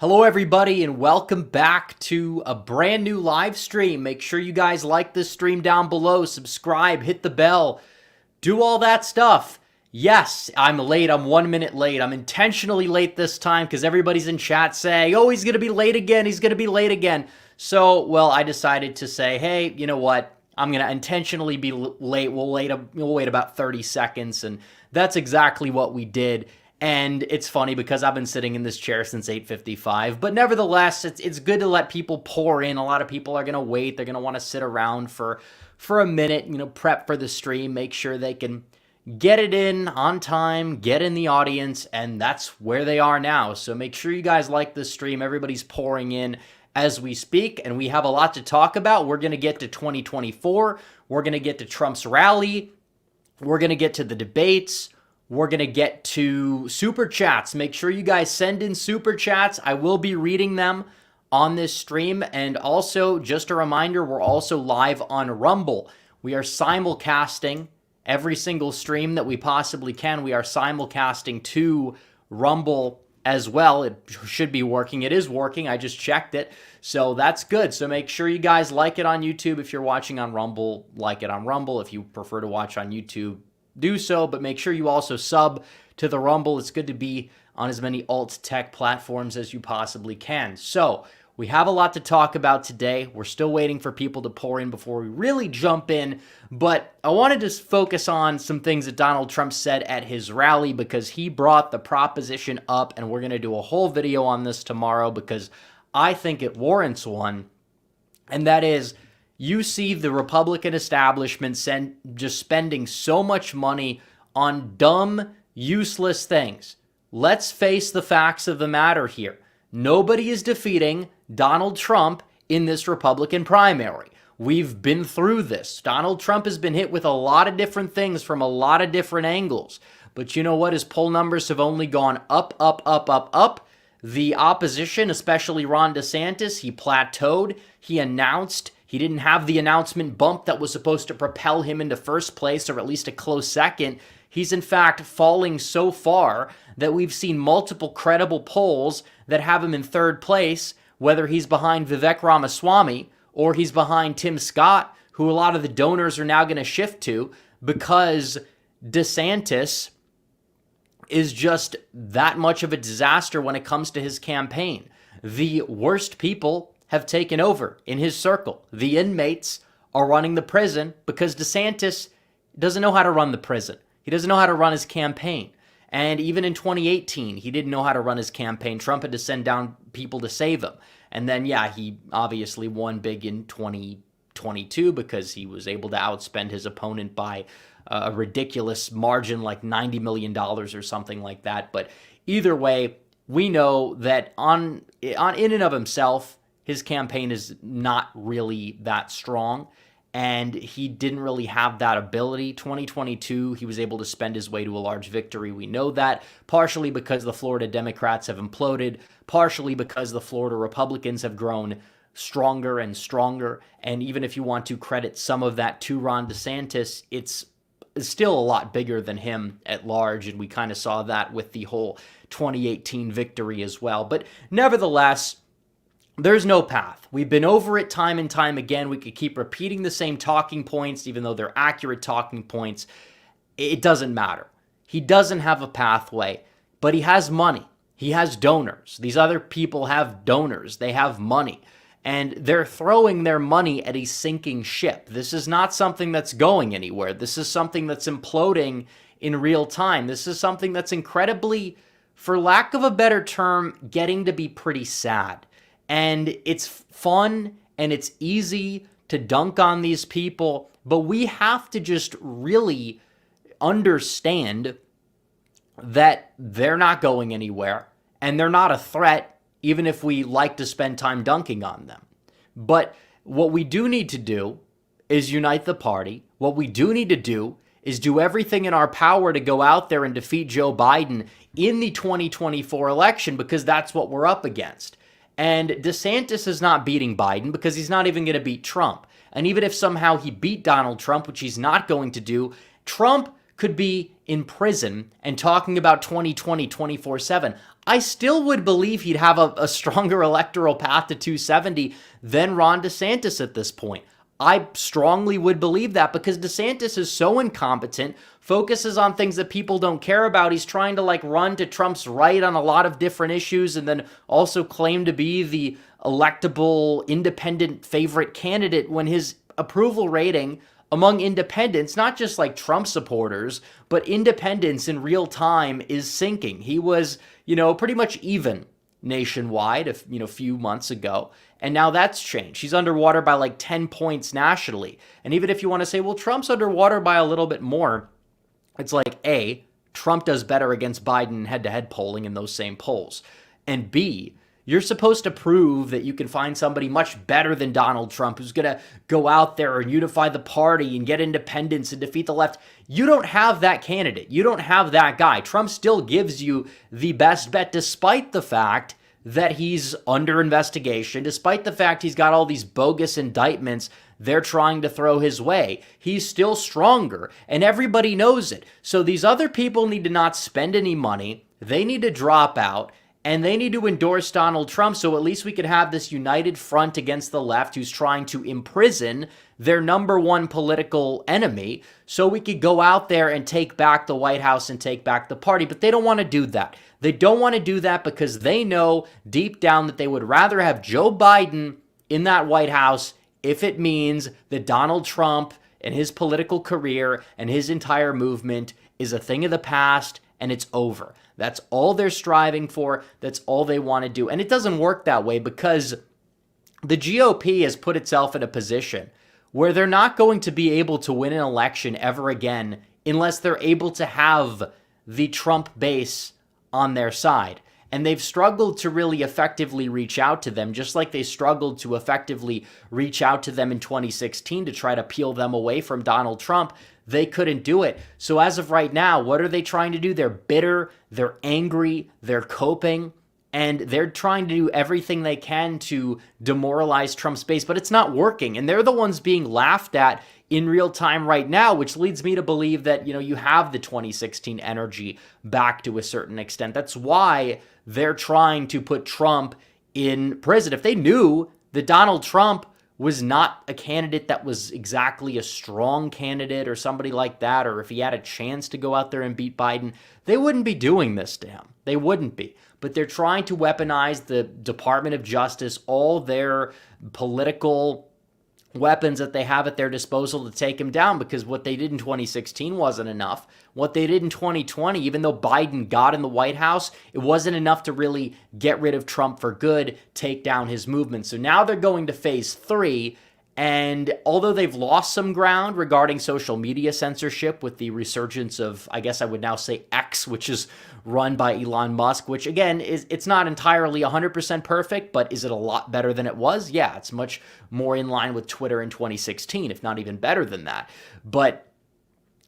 Hello everybody and welcome back to a brand new live stream. Make sure you guys like this stream down below, subscribe, hit the bell, do all that stuff. Yes, I'm late. I'm 1 minute late. I'm intentionally late this time because everybody's in chat saying, oh, he's going to be late again. He's going to be late again. So, well, I decided to say, hey, you know what? I'm going to intentionally be late. We'll wait about 30 seconds. And that's exactly what we did. And it's funny because I've been sitting in this chair since 8:55, but nevertheless, it's good to let people pour in. A lot of people are going to wait. They're going to want to sit around for a minute, prep for the stream, make sure they can get it in on time, get in the audience, and that's where they are now. So make sure you guys like this stream. Everybody's pouring in as we speak, and we have a lot to talk about. We're going to get to 2024. We're going to get to Trump's rally. We're going to get to the debates. We're going to get to super chats. Make sure you guys send in super chats. I will be reading them on this stream. And also, just a reminder, we're also live on Rumble. We are simulcasting every single stream that we possibly can. We are simulcasting to Rumble as well. It should be working. It is working. I just checked it. So that's good. So make sure you guys like it on YouTube. If you're watching on Rumble, like it on Rumble. If you prefer to watch on YouTube, do so, but make sure you also sub to the Rumble. It's good to be on as many alt tech platforms as you possibly can. So we have a lot to talk about today. We're still waiting for people to pour in before we really jump in, but I wanted to focus on some things that Donald Trump said at his rally because he brought the proposition up, and we're going to do a whole video on this tomorrow because I think it warrants one, and that is, you see the Republican establishment just spending so much money on dumb, useless things. Let's face the facts of the matter here. Nobody is defeating Donald Trump in this Republican primary. We've been through this. Donald Trump has been hit with a lot of different things from a lot of different angles. But you know what? His poll numbers have only gone up, up, up, up, up. The opposition, especially Ron DeSantis, he plateaued. He announced he didn't have the announcement bump that was supposed to propel him into first place or at least a close second. He's in fact falling so far that we've seen multiple credible polls that have him in third place, whether he's behind Vivek Ramaswamy or he's behind Tim Scott, who a lot of the donors are now going to shift to because DeSantis is just that much of a disaster when it comes to his campaign. The worst people have taken over in his circle. The inmates are running the prison because DeSantis doesn't know how to run the prison. He doesn't know how to run his campaign. And even in 2018, he didn't know how to run his campaign. Trump had to send down people to save him. And then, yeah, he obviously won big in 2022 because he was able to outspend his opponent by a ridiculous margin like $90 million or something like that. But either way, we know that in and of himself, his campaign is not really that strong, and he didn't really have that ability. 2022, he was able to spend his way to a large victory. We know that, partially because the Florida Democrats have imploded, partially because the Florida Republicans have grown stronger and stronger. And even if you want to credit some of that to Ron DeSantis, it's still a lot bigger than him at large, and we kind of saw that with the whole 2018 victory as well. But nevertheless, there's no path. We've been over it time and time again. We could keep repeating the same talking points, even though they're accurate talking points. It doesn't matter. He doesn't have a pathway, but he has money. He has donors. These other people have donors. They have money, and they're throwing their money at a sinking ship. This is not something that's going anywhere. This is something that's imploding in real time. This is something that's incredibly, for lack of a better term, getting to be pretty sad. And it's fun and it's easy to dunk on these people, but we have to just really understand that they're not going anywhere and they're not a threat, even if we like to spend time dunking on them. But what we do need to do is unite the party. What we do need to do is do everything in our power to go out there and defeat Joe Biden in the 2024 election, because that's what we're up against. And DeSantis is not beating Biden because he's not even going to beat Trump. And even if somehow he beat Donald Trump, which he's not going to do, Trump could be in prison and talking about 2020 24/7, I still would believe he'd have a stronger electoral path to 270 than Ron DeSantis at this point. I strongly would believe that because DeSantis is so incompetent, focuses on things that people don't care about. He's trying to run to Trump's right on a lot of different issues and then also claim to be the electable independent favorite candidate when his approval rating among independents, not just Trump supporters, but independents in real time is sinking. He was, pretty much even nationwide a few months ago. And now that's changed. He's underwater by 10 points nationally. And even if you want to say, well, Trump's underwater by a little bit more, it's A, Trump does better against Biden in head-to-head polling in those same polls. And B, you're supposed to prove that you can find somebody much better than Donald Trump who's going to go out there and unify the party and get independence and defeat the left. You don't have that candidate. You don't have that guy. Trump still gives you the best bet despite the fact that he's under investigation, despite the fact he's got all these bogus indictments they're trying to throw his way. He's still stronger, and everybody knows it. So these other people need to not spend any money. They need to drop out, and they need to endorse Donald Trump so at least we could have this united front against the left who's trying to imprison their number one political enemy so we could go out there and take back the White House and take back the party. But they don't want to do that. They don't want to do that because they know deep down that they would rather have Joe Biden in that White House if it means that Donald Trump and his political career and his entire movement is a thing of the past and it's over. That's all they're striving for. That's all they want to do. And it doesn't work that way because the GOP has put itself in a position where they're not going to be able to win an election ever again unless they're able to have the Trump base on their side. And they've struggled to really effectively reach out to them, just like they struggled to effectively reach out to them in 2016 to try to peel them away from Donald Trump. They couldn't do it. So as of right now, what are they trying to do? They're bitter, they're angry, they're coping, and they're trying to do everything they can to demoralize Trump's base, but it's not working. And they're the ones being laughed at in real time right now, which leads me to believe that, you have the 2016 energy back to a certain extent. That's why they're trying to put Trump in prison. If they knew that Donald Trump was not a candidate that was exactly a strong candidate or somebody like that, or if he had a chance to go out there and beat Biden, they wouldn't be doing this to him. They wouldn't be. But they're trying to weaponize the Department of Justice, all their political weapons that they have at their disposal to take him down, because what they did in 2016 wasn't enough. What they did in 2020, even though Biden got in the White House, it wasn't enough to really get rid of Trump for good, take down his movement. So now they're going to phase 3. And although they've lost some ground regarding social media censorship with the resurgence of, I guess I would now say X, which is run by Elon Musk, which again, it's not entirely 100% perfect, but is it a lot better than it was? Yeah, it's much more in line with Twitter in 2016, if not even better than that. But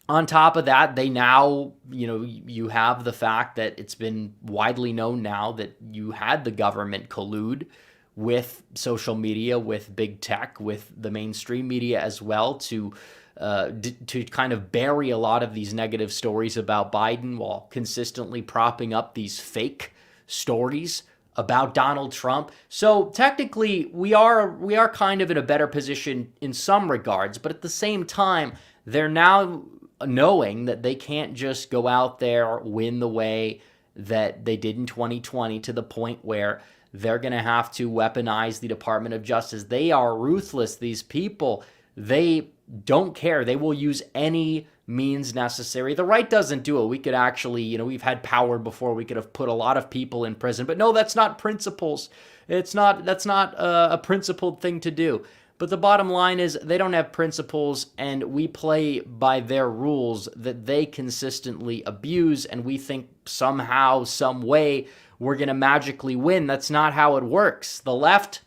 on top of that, they now, you have the fact that it's been widely known now that you had the government collude with social media, with big tech, with the mainstream media as well to kind of bury a lot of these negative stories about Biden while consistently propping up these fake stories about Donald Trump. So technically, we are kind of in a better position in some regards, but at the same time, they're now knowing that they can't just go out there, win the way that they did in 2020 to the point where they're going to have to weaponize the Department of Justice. They are ruthless, these people. They don't care. They will use any means necessary. The right doesn't do it. We could actually, we've had power before. We could have put a lot of people in prison. But no, that's not principles. That's not a principled thing to do. But the bottom line is they don't have principles, and we play by their rules that they consistently abuse, and we think somehow, some way, we're going to magically win. That's not how it works. The left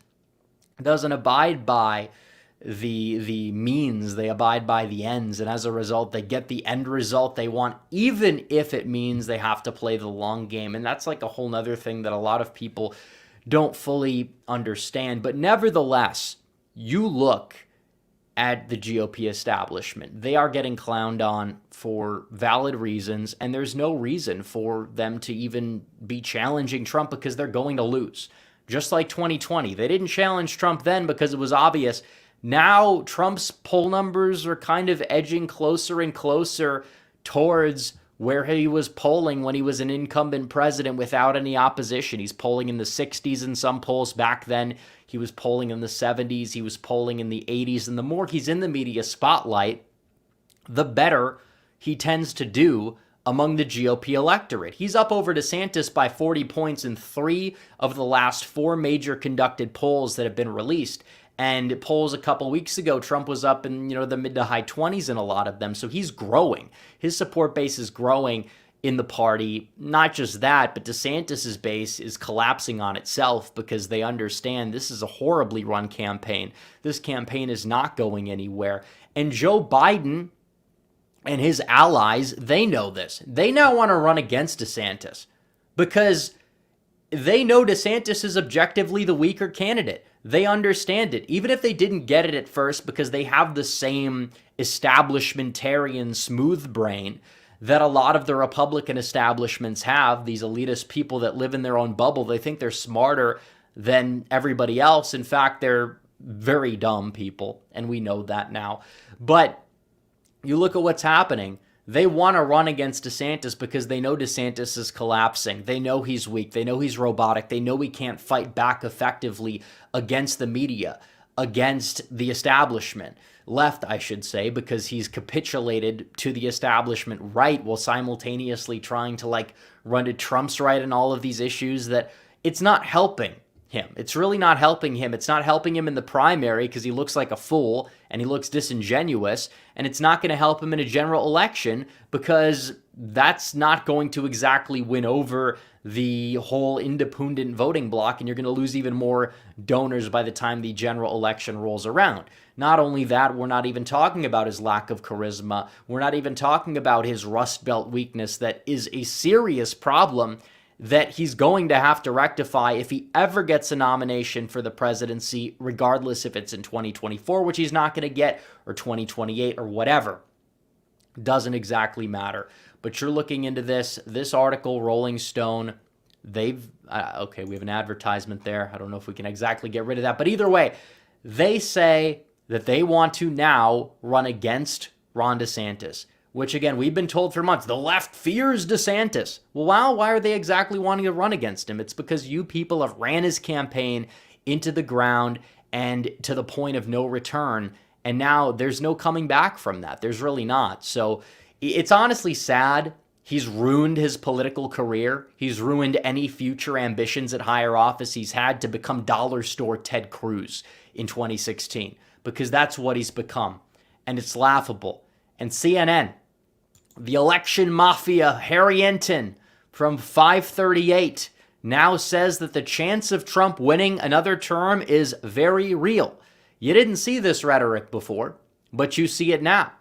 doesn't abide by the means. They abide by the ends, and as a result, they get the end result they want, even if it means they have to play the long game. And that's like a whole nother thing that a lot of people don't fully understand. But nevertheless, you look at the GOP establishment. They are getting clowned on for valid reasons, and there's no reason for them to even be challenging Trump because they're going to lose. Just like 2020. They didn't challenge Trump then because it was obvious. Now Trump's poll numbers are kind of edging closer and closer towards where he was polling when he was an incumbent president without any opposition. He's polling in the 60s in some polls. Back then, he was polling in the 70s. He was polling in the 80s. And the more he's in the media spotlight, the better he tends to do among the GOP electorate. He's up over DeSantis by 40 points in 3 of the last 4 major conducted polls that have been released. And polls a couple weeks ago, Trump was up in, the mid to high 20s in a lot of them. So he's growing. His support base is growing in the party. Not just that, but DeSantis's base is collapsing on itself because they understand this is a horribly run campaign. This campaign is not going anywhere. And Joe Biden and his allies, they know this. They now want to run against DeSantis because they know DeSantis is objectively the weaker candidate. They understand it, even if they didn't get it at first, because they have the same establishmentarian smooth brain that a lot of the Republican establishments have, these elitist people that live in their own bubble. They think they're smarter than everybody else. In fact, they're very dumb people, and we know that now. But you look at what's happening. They want to run against DeSantis because they know DeSantis is collapsing. They know he's weak. They know he's robotic. They know he can't fight back effectively against the media, against the establishment. Left, I should say, because he's capitulated to the establishment right while simultaneously trying to run to Trump's right in all of these issues that it's not helping him. It's really not helping him. It's not helping him in the primary because he looks like a fool and he looks disingenuous. And it's not going to help him in a general election because that's not going to exactly win over the whole independent voting bloc, and you're going to lose even more donors by the time the general election rolls around. Not only that, we're not even talking about his lack of charisma. We're not even talking about his Rust Belt weakness that is a serious problem that he's going to have to rectify if he ever gets a nomination for the presidency, regardless if it's in 2024, which he's not going to get, or 2028, or whatever. Doesn't exactly matter. But you're looking into this article, Rolling Stone, okay, we have an advertisement there. I don't know if we can exactly get rid of that. But either way, they say that they want to now run against Ron DeSantis, which, again, we've been told for months, the left fears DeSantis. Well, why are they exactly wanting to run against him? It's because you people have ran his campaign into the ground and to the point of no return, and now there's no coming back from that. There's really not. So it's honestly sad. He's ruined his political career. He's ruined any future ambitions at higher office he's had to become dollar store Ted Cruz in 2016, because that's what he's become, and it's laughable. And CNN, the election mafia, Harry Enton from 538, now says that the chance of Trump winning another term is very real. You didn't see this rhetoric before, but you see it now.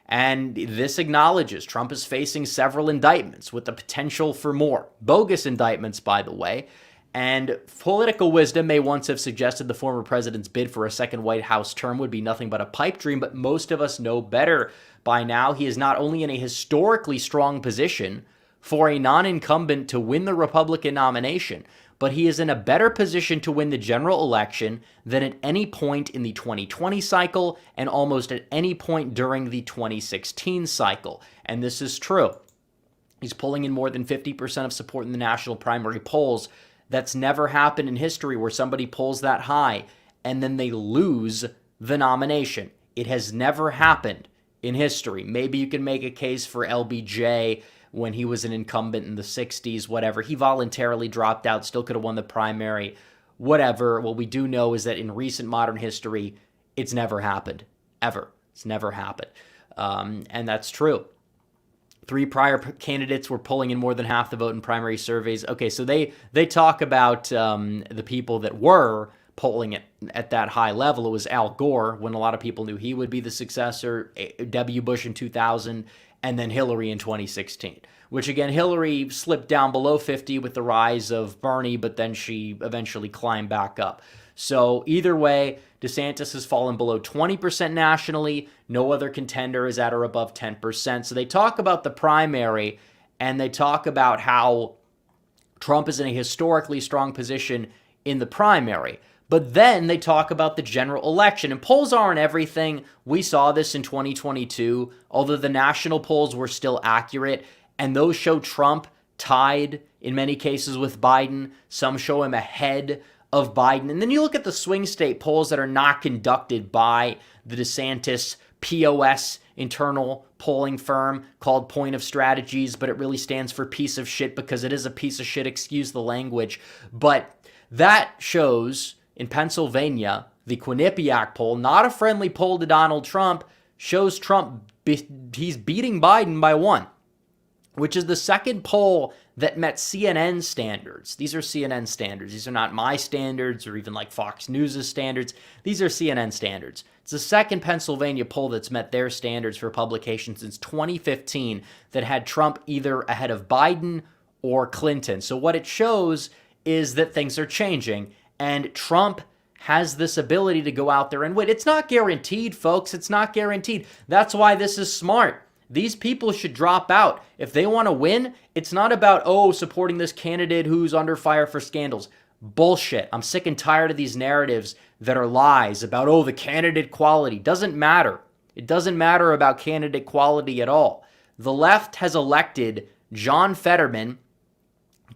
And this acknowledges Trump is facing several indictments with the potential for more. Bogus indictments, by the way. And political wisdom may once have suggested the former president's bid for a second White House term would be nothing but a pipe dream, but most of us know better by now. He is not only in a historically strong position for a non-incumbent to win the Republican nomination, but he is in a better position to win the general election than at any point in the 2020 cycle and almost at any point during the 2016 cycle. And this is true. He's pulling in more than 50% of support in the national primary polls. That's never happened in history where somebody polls that high and then they lose the nomination. It has never happened in history. Maybe you can make a case for LBJ when he was an incumbent in the 60s, whatever. He voluntarily dropped out, still could have won the primary, whatever. What we do know is that in recent modern history, it's never happened, ever. It's never happened. And that's true. 3 prior candidates were pulling in more than half the vote in primary surveys. Okay, so they talk about the people that were polling at that high level. It was Al Gore, when a lot of people knew he would be the successor, W. Bush in 2000, and then Hillary in 2016, which again, Hillary slipped down below 50 with the rise of Bernie, but then she eventually climbed back up. So either way, DeSantis has fallen below 20% nationally. No other contender is at or above 10%. So they talk about the primary, and they talk about how Trump is in a historically strong position in the primary. But then they talk about the general election. And polls aren't everything. We saw this in 2022, although the national polls were still accurate. And those show Trump tied in many cases with Biden. Some show him ahead of Biden. And then you look at the swing state polls that are not conducted by the DeSantis POS internal polling firm called Point of Strategies, but it really stands for piece of shit because it is a piece of shit, excuse the language. But that shows in Pennsylvania, the Quinnipiac poll, not a friendly poll to Donald Trump, shows Trump, he's beating Biden by 1, which is the second poll that met CNN standards. These are CNN standards. These are not my standards or even like Fox News' standards. These are CNN standards. It's the second Pennsylvania poll that's met their standards for publication since 2015 that had Trump either ahead of Biden or Clinton. So what it shows is that things are changing, and Trump has this ability to go out there and win. It's not guaranteed, folks. It's not guaranteed. That's why this is smart. These people should drop out. If they want to win, it's not about, supporting this candidate who's under fire for scandals. Bullshit. I'm sick and tired of these narratives that are lies about, the candidate quality. Doesn't matter. It doesn't matter about candidate quality at all. The left has elected John Fetterman,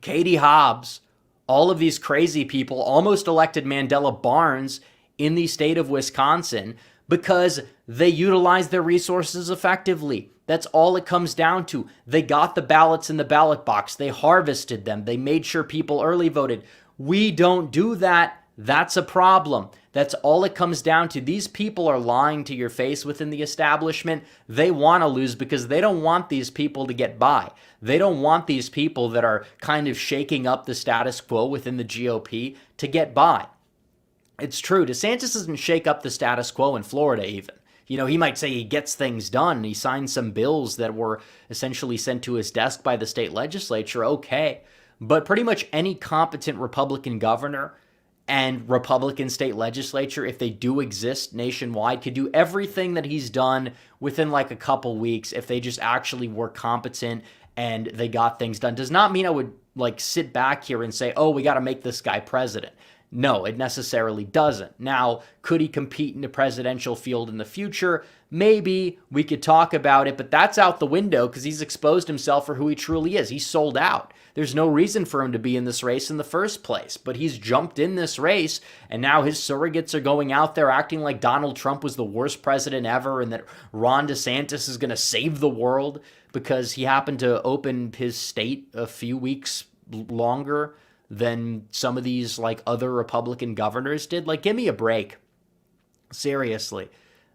Katie Hobbs, all of these crazy people, almost elected Mandela Barnes in the state of Wisconsin because they utilized their resources effectively. That's all it comes down to. They got the ballots in the ballot box. They harvested them. They made sure people early voted. We don't do that. That's a problem. That's all it comes down to. These people are lying to your face within the establishment. They want to lose because they don't want these people to get by. They don't want these people that are kind of shaking up the status quo within the GOP to get by. It's true. DeSantis doesn't shake up the status quo in Florida even. He might say he gets things done. He signed some bills that were essentially sent to his desk by the state legislature. Okay. But pretty much any competent Republican governor and Republican state legislature, if they do exist nationwide, could do everything that he's done within like a couple weeks if they just actually were competent and they got things done. Does not mean I would like sit back here and say, we got to make this guy president. No, it necessarily doesn't. Now, could he compete in the presidential field in the future? Maybe. We could talk about it, but that's out the window because he's exposed himself for who he truly is. He's sold out. There's no reason for him to be in this race in the first place, but he's jumped in this race, and now his surrogates are going out there acting like Donald Trump was the worst president ever and that Ron DeSantis is going to save the world because he happened to open his state a few weeks longer than some of these like other Republican governors did. Like, give me a break. Seriously.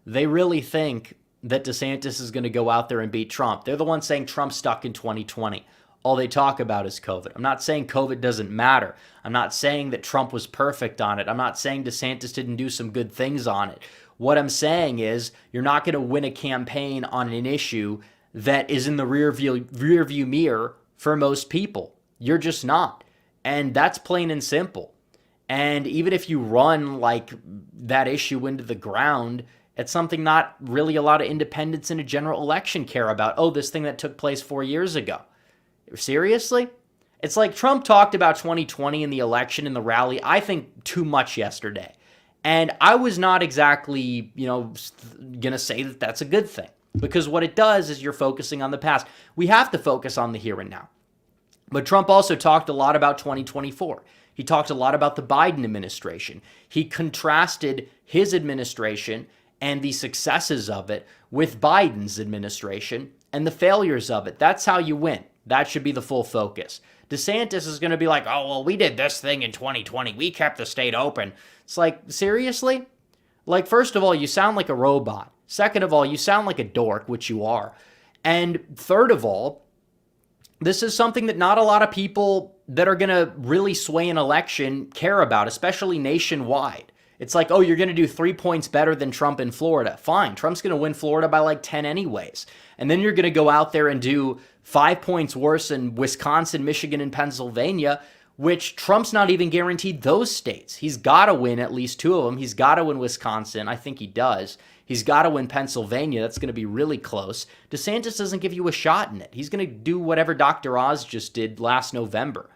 They really think that DeSantis is going to go out there and beat Trump. They're the ones saying Trump's stuck in 2020. All they talk about is COVID. I'm not saying COVID doesn't matter. I'm not saying that Trump was perfect on it. I'm not saying DeSantis didn't do some good things on it. What I'm saying is you're not going to win a campaign on an issue that is in the rear view mirror for most people. You're just not. And that's plain and simple. And even if you run like that issue into the ground, it's something not really a lot of independents in a general election care about. This thing that took place 4 years ago. Seriously? It's like Trump talked about 2020 in the election and the rally, I think, too much yesterday. And I was not exactly, going to say that that's a good thing. Because what it does is you're focusing on the past. We have to focus on the here and now. But Trump also talked a lot about 2024. He talked a lot about the Biden administration. He contrasted his administration and the successes of it with Biden's administration and the failures of it. That's how you win. That should be the full focus. DeSantis is going to be like, we did this thing in 2020. We kept the state open. It's like, seriously? Like, first of all, you sound like a robot. Second of all, you sound like a dork, which you are. And third of all, this is something that not a lot of people that are going to really sway an election care about, especially nationwide. It's like, you're going to do 3 points better than Trump in Florida. Fine, Trump's going to win Florida by like 10 anyways. And then you're going to go out there and do 5 points worse in Wisconsin, Michigan, and Pennsylvania. which Trump's not even guaranteed those states. He's got to win at least 2 of them. He's got to win Wisconsin. I think he does. He's got to win Pennsylvania. That's going to be really close. DeSantis doesn't give you a shot in it. He's going to do whatever Dr. Oz just did last November.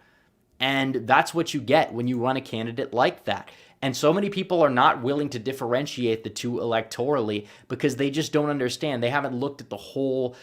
And that's what you get when you run a candidate like that. And so many people are not willing to differentiate the two electorally because they just don't understand. They haven't looked at the whole,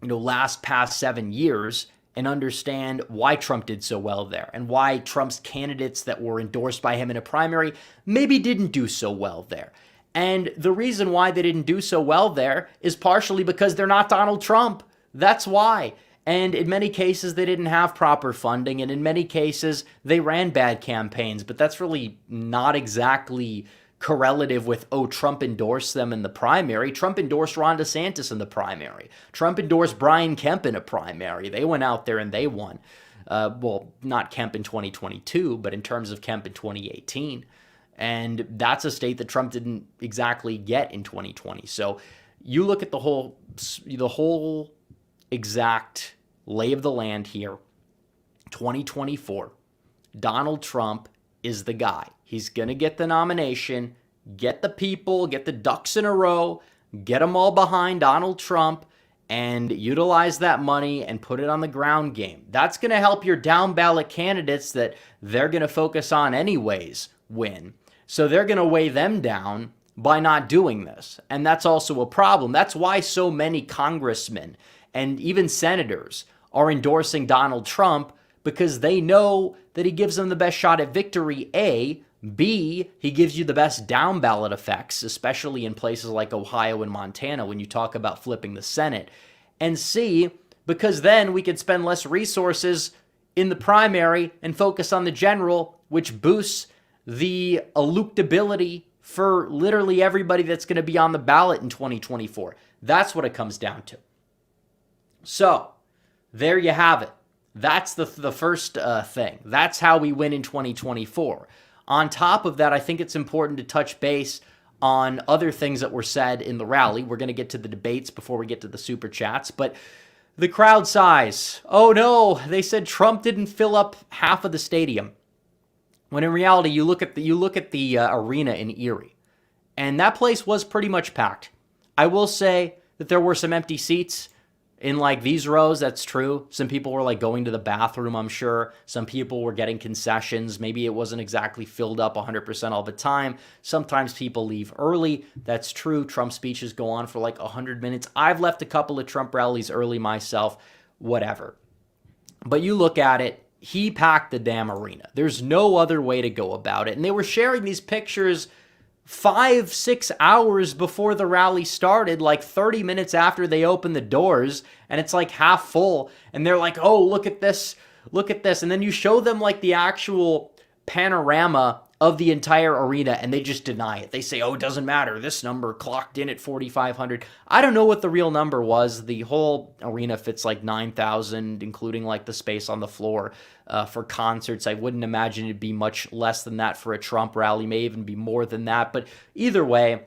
past 7 years and understand why Trump did so well there and why Trump's candidates that were endorsed by him in a primary maybe didn't do so well there. And the reason why they didn't do so well there is partially because they're not Donald Trump. That's why. And in many cases, they didn't have proper funding. And in many cases, they ran bad campaigns. But that's really not exactly correlative with, Trump endorsed them in the primary. Trump endorsed Ron DeSantis in the primary. Trump endorsed Brian Kemp in a primary. They went out there and they won. Not Kemp in 2022, but in terms of Kemp in 2018. And that's a state that Trump didn't exactly get in 2020. So you look at the whole exact lay of the land here. 2024, Donald Trump is the guy. He's going to get the nomination, get the people, get the ducks in a row, get them all behind Donald Trump, and utilize that money and put it on the ground game. That's going to help your down ballot candidates that they're going to focus on anyways win. So they're going to weigh them down by not doing this. And that's also a problem. That's why so many congressmen and even senators are endorsing Donald Trump, because they know that he gives them the best shot at victory, A. B, he gives you the best down ballot effects, especially in places like Ohio and Montana when you talk about flipping the Senate. And C, because then we could spend less resources in the primary and focus on the general, which boosts the electability for literally everybody that's going to be on the ballot in 2024. That's what it comes down to. So, there you have it. That's the first thing. That's how we win in 2024. On top of that, I think it's important to touch base on other things that were said in the rally. We're going to get to the debates before we get to the super chats, but the crowd size. Oh no, they said Trump didn't fill up half of the stadium. When in reality, you look at the arena in Erie, and that place was pretty much packed. I will say that there were some empty seats in like these rows. That's true. Some people were like going to the bathroom, I'm sure. Some people were getting concessions. Maybe it wasn't exactly filled up 100% all the time. Sometimes people leave early. That's true. Trump speeches go on for like 100 minutes. I've left a couple of Trump rallies early myself, whatever. But you look at it, he packed the damn arena. There's no other way to go about it. And they were sharing these pictures 5-6 hours before the rally started, like 30 minutes after they opened the doors, and it's like half full. And they're like, oh, look at this, look at this. And then you show them like the actual panorama of the entire arena, and they just deny it. They say, oh, it doesn't matter. This number clocked in at 4,500. I don't know what the real number was. The whole arena fits like 9,000, including like the space on the floor for concerts. I wouldn't imagine it'd be much less than that for a Trump rally, may even be more than that. But either way,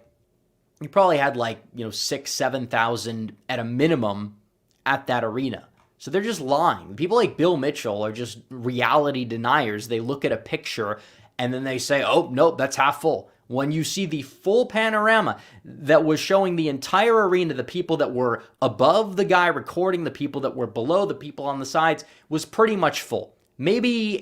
you probably had like, 6,000-7,000 at a minimum at that arena. So they're just lying. People like Bill Mitchell are just reality deniers. They look at a picture and then they say, oh, nope, that's half full. When you see the full panorama that was showing the entire arena, the people that were above the guy recording, the people that were below, the people on the sides, was pretty much full. Maybe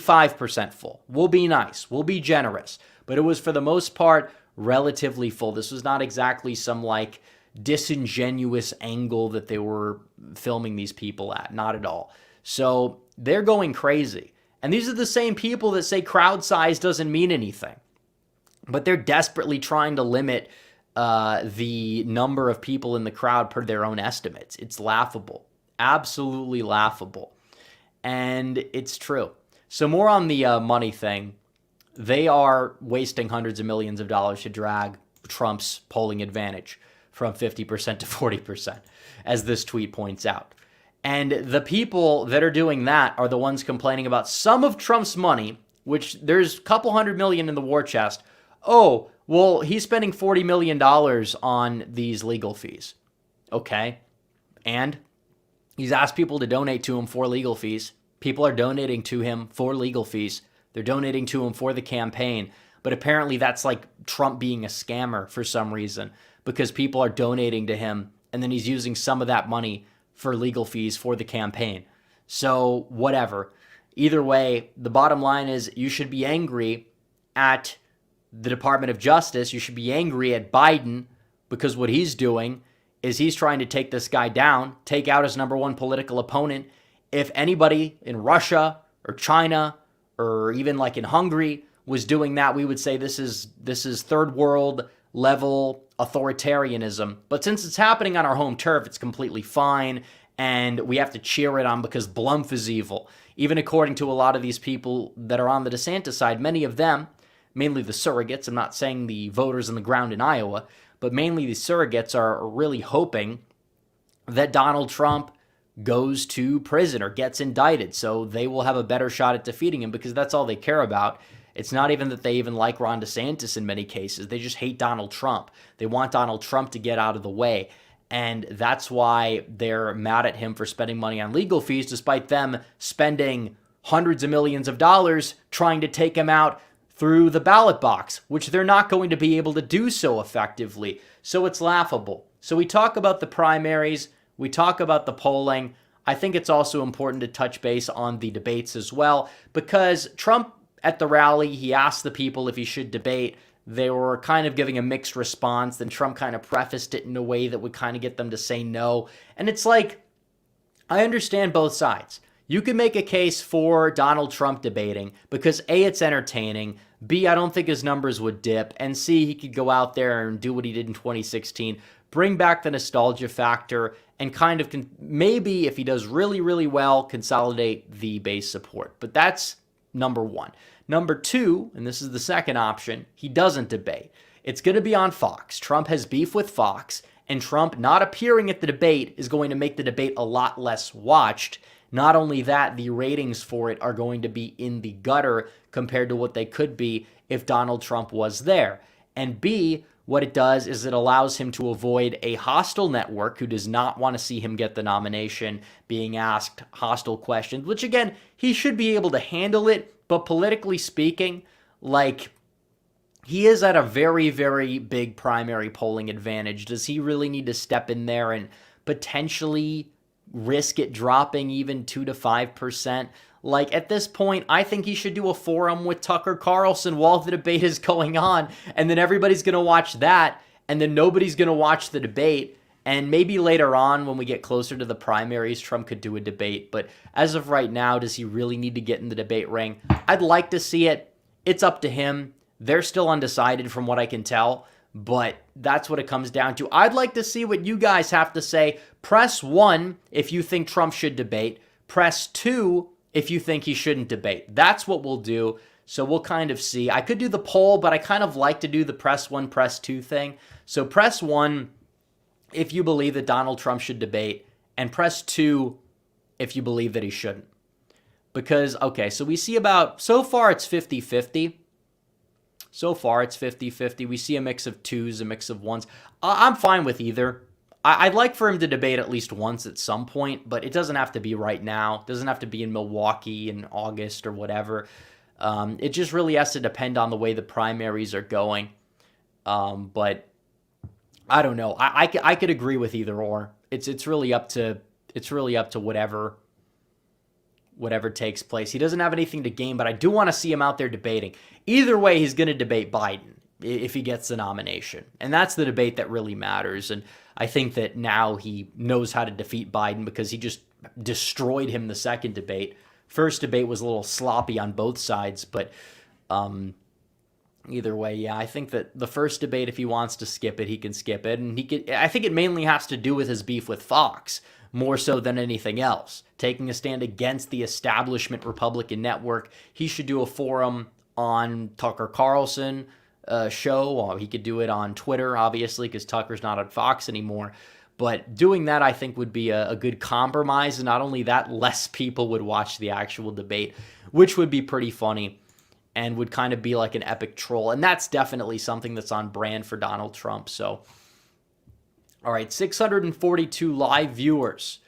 85% full. We'll be nice. We'll be generous. But it was, for the most part, relatively full. This was not exactly some, like, disingenuous angle that they were filming these people at. Not at all. So they're going crazy. And these are the same people that say crowd size doesn't mean anything. But they're desperately trying to limit the number of people in the crowd per their own estimates. It's laughable. Absolutely laughable. And it's true. So more on the money thing. They are wasting hundreds of millions of dollars to drag Trump's polling advantage from 50% to 40%, as this tweet points out. And the people that are doing that are the ones complaining about some of Trump's money, which there's a couple $100 million in the war chest. Oh, well, he's spending $40 million on these legal fees. Okay. And he's asked people to donate to him for legal fees. People are donating to him for legal fees. They're donating to him for the campaign. But apparently that's like Trump being a scammer for some reason, because people are donating to him and then he's using some of that money for legal fees for the campaign. So whatever. Either way, the bottom line is you should be angry at the Department of Justice. You should be angry at Biden, because what he's doing is he's trying to take this guy down, take out his number one political opponent. If anybody in Russia or China or even like in Hungary was doing that, we would say this is third world level authoritarianism. But since it's happening on our home turf, it's completely fine, and we have to cheer it on because Blumf is evil. Even according to a lot of these people that are on the DeSantis side, many of them, mainly the surrogates, I'm not saying the voters on the ground in Iowa, but mainly the surrogates are really hoping that Donald Trump goes to prison or gets indicted, so they will have a better shot at defeating him, because that's all they care about. It's not even that they even like Ron DeSantis in many cases. They just hate Donald Trump. They want Donald Trump to get out of the way. And that's why they're mad at him for spending money on legal fees, despite them spending hundreds of millions of dollars trying to take him out through the ballot box, which they're not going to be able to do so effectively. So it's laughable. So we talk about the primaries. We talk about the polling. I think it's also important to touch base on the debates as well, because Trump at the rally, he asked the people if he should debate. They were kind of giving a mixed response. Then Trump kind of prefaced it in a way that would kind of get them to say no. And it's like, I understand both sides. You can make a case for Donald Trump debating because A, it's entertaining. B, I don't think his numbers would dip. And C, he could go out there and do what he did in 2016, bring back the nostalgia factor, and kind of maybe, if he does really, really well, consolidate the base support. But that's number one. Number two, and this is the second option, he doesn't debate. It's going to be on Fox. Trump has beef with Fox, and Trump not appearing at the debate is going to make the debate a lot less watched. Not only that, the ratings for it are going to be in the gutter compared to what they could be if Donald Trump was there. And B, what it does is it allows him to avoid a hostile network who does not want to see him get the nomination, being asked hostile questions, which again, he should be able to handle it. But politically speaking, like, he is at a very, very big primary polling advantage. Does he really need to step in there and potentially risk it dropping even 2 to 5%? Like, at this point, I think he should do a forum with Tucker Carlson while the debate is going on, and then everybody's going to watch that, and then nobody's going to watch the debate. And maybe later on, when we get closer to the primaries, Trump could do a debate. But as of right now, does he really need to get in the debate ring? I'd like to see it. It's up to him. They're still undecided from what I can tell, but that's what it comes down to. I'd like to see what you guys have to say. Press 1 if you think Trump should debate. Press 2 if you think he shouldn't debate. That's what we'll do. So we'll kind of see. I could do the poll, but I kind of like to do the press 1, press 2 thing. So press 1 if you believe that Donald Trump should debate, and press 2 if you believe that he shouldn't. Because, okay, so we see about, so far it's 50-50. So far it's 50-50. We see a mix of 2s, a mix of 1s. I'm fine with either. I'd like for him to debate at least once at some point, but it doesn't have to be right now. It doesn't have to be in Milwaukee in August or whatever. It just really has to depend on the way the primaries are going. But I don't know. I could agree with either or. It's really up to whatever takes place. He doesn't have anything to gain, but I do want to see him out there debating. Either way, he's going to debate Biden if he gets the nomination. And that's the debate that really matters. And I think that now he knows how to defeat Biden because he just destroyed him the second debate. First debate was a little sloppy on both sides, but either way, yeah, I think that the first debate, if he wants to skip it, he can skip it. And I think it mainly has to do with his beef with Fox, more so than anything else. Taking a stand against the establishment Republican network. He should do a forum on Tucker Carlson show. Or he could do it on Twitter, obviously, because Tucker's not on Fox anymore. But doing that, I think, would be a good compromise. And not only that, less people would watch the actual debate, which would be pretty funny and would kind of be like an epic troll. And that's definitely something that's on brand for Donald Trump. So, all right, 642 live viewers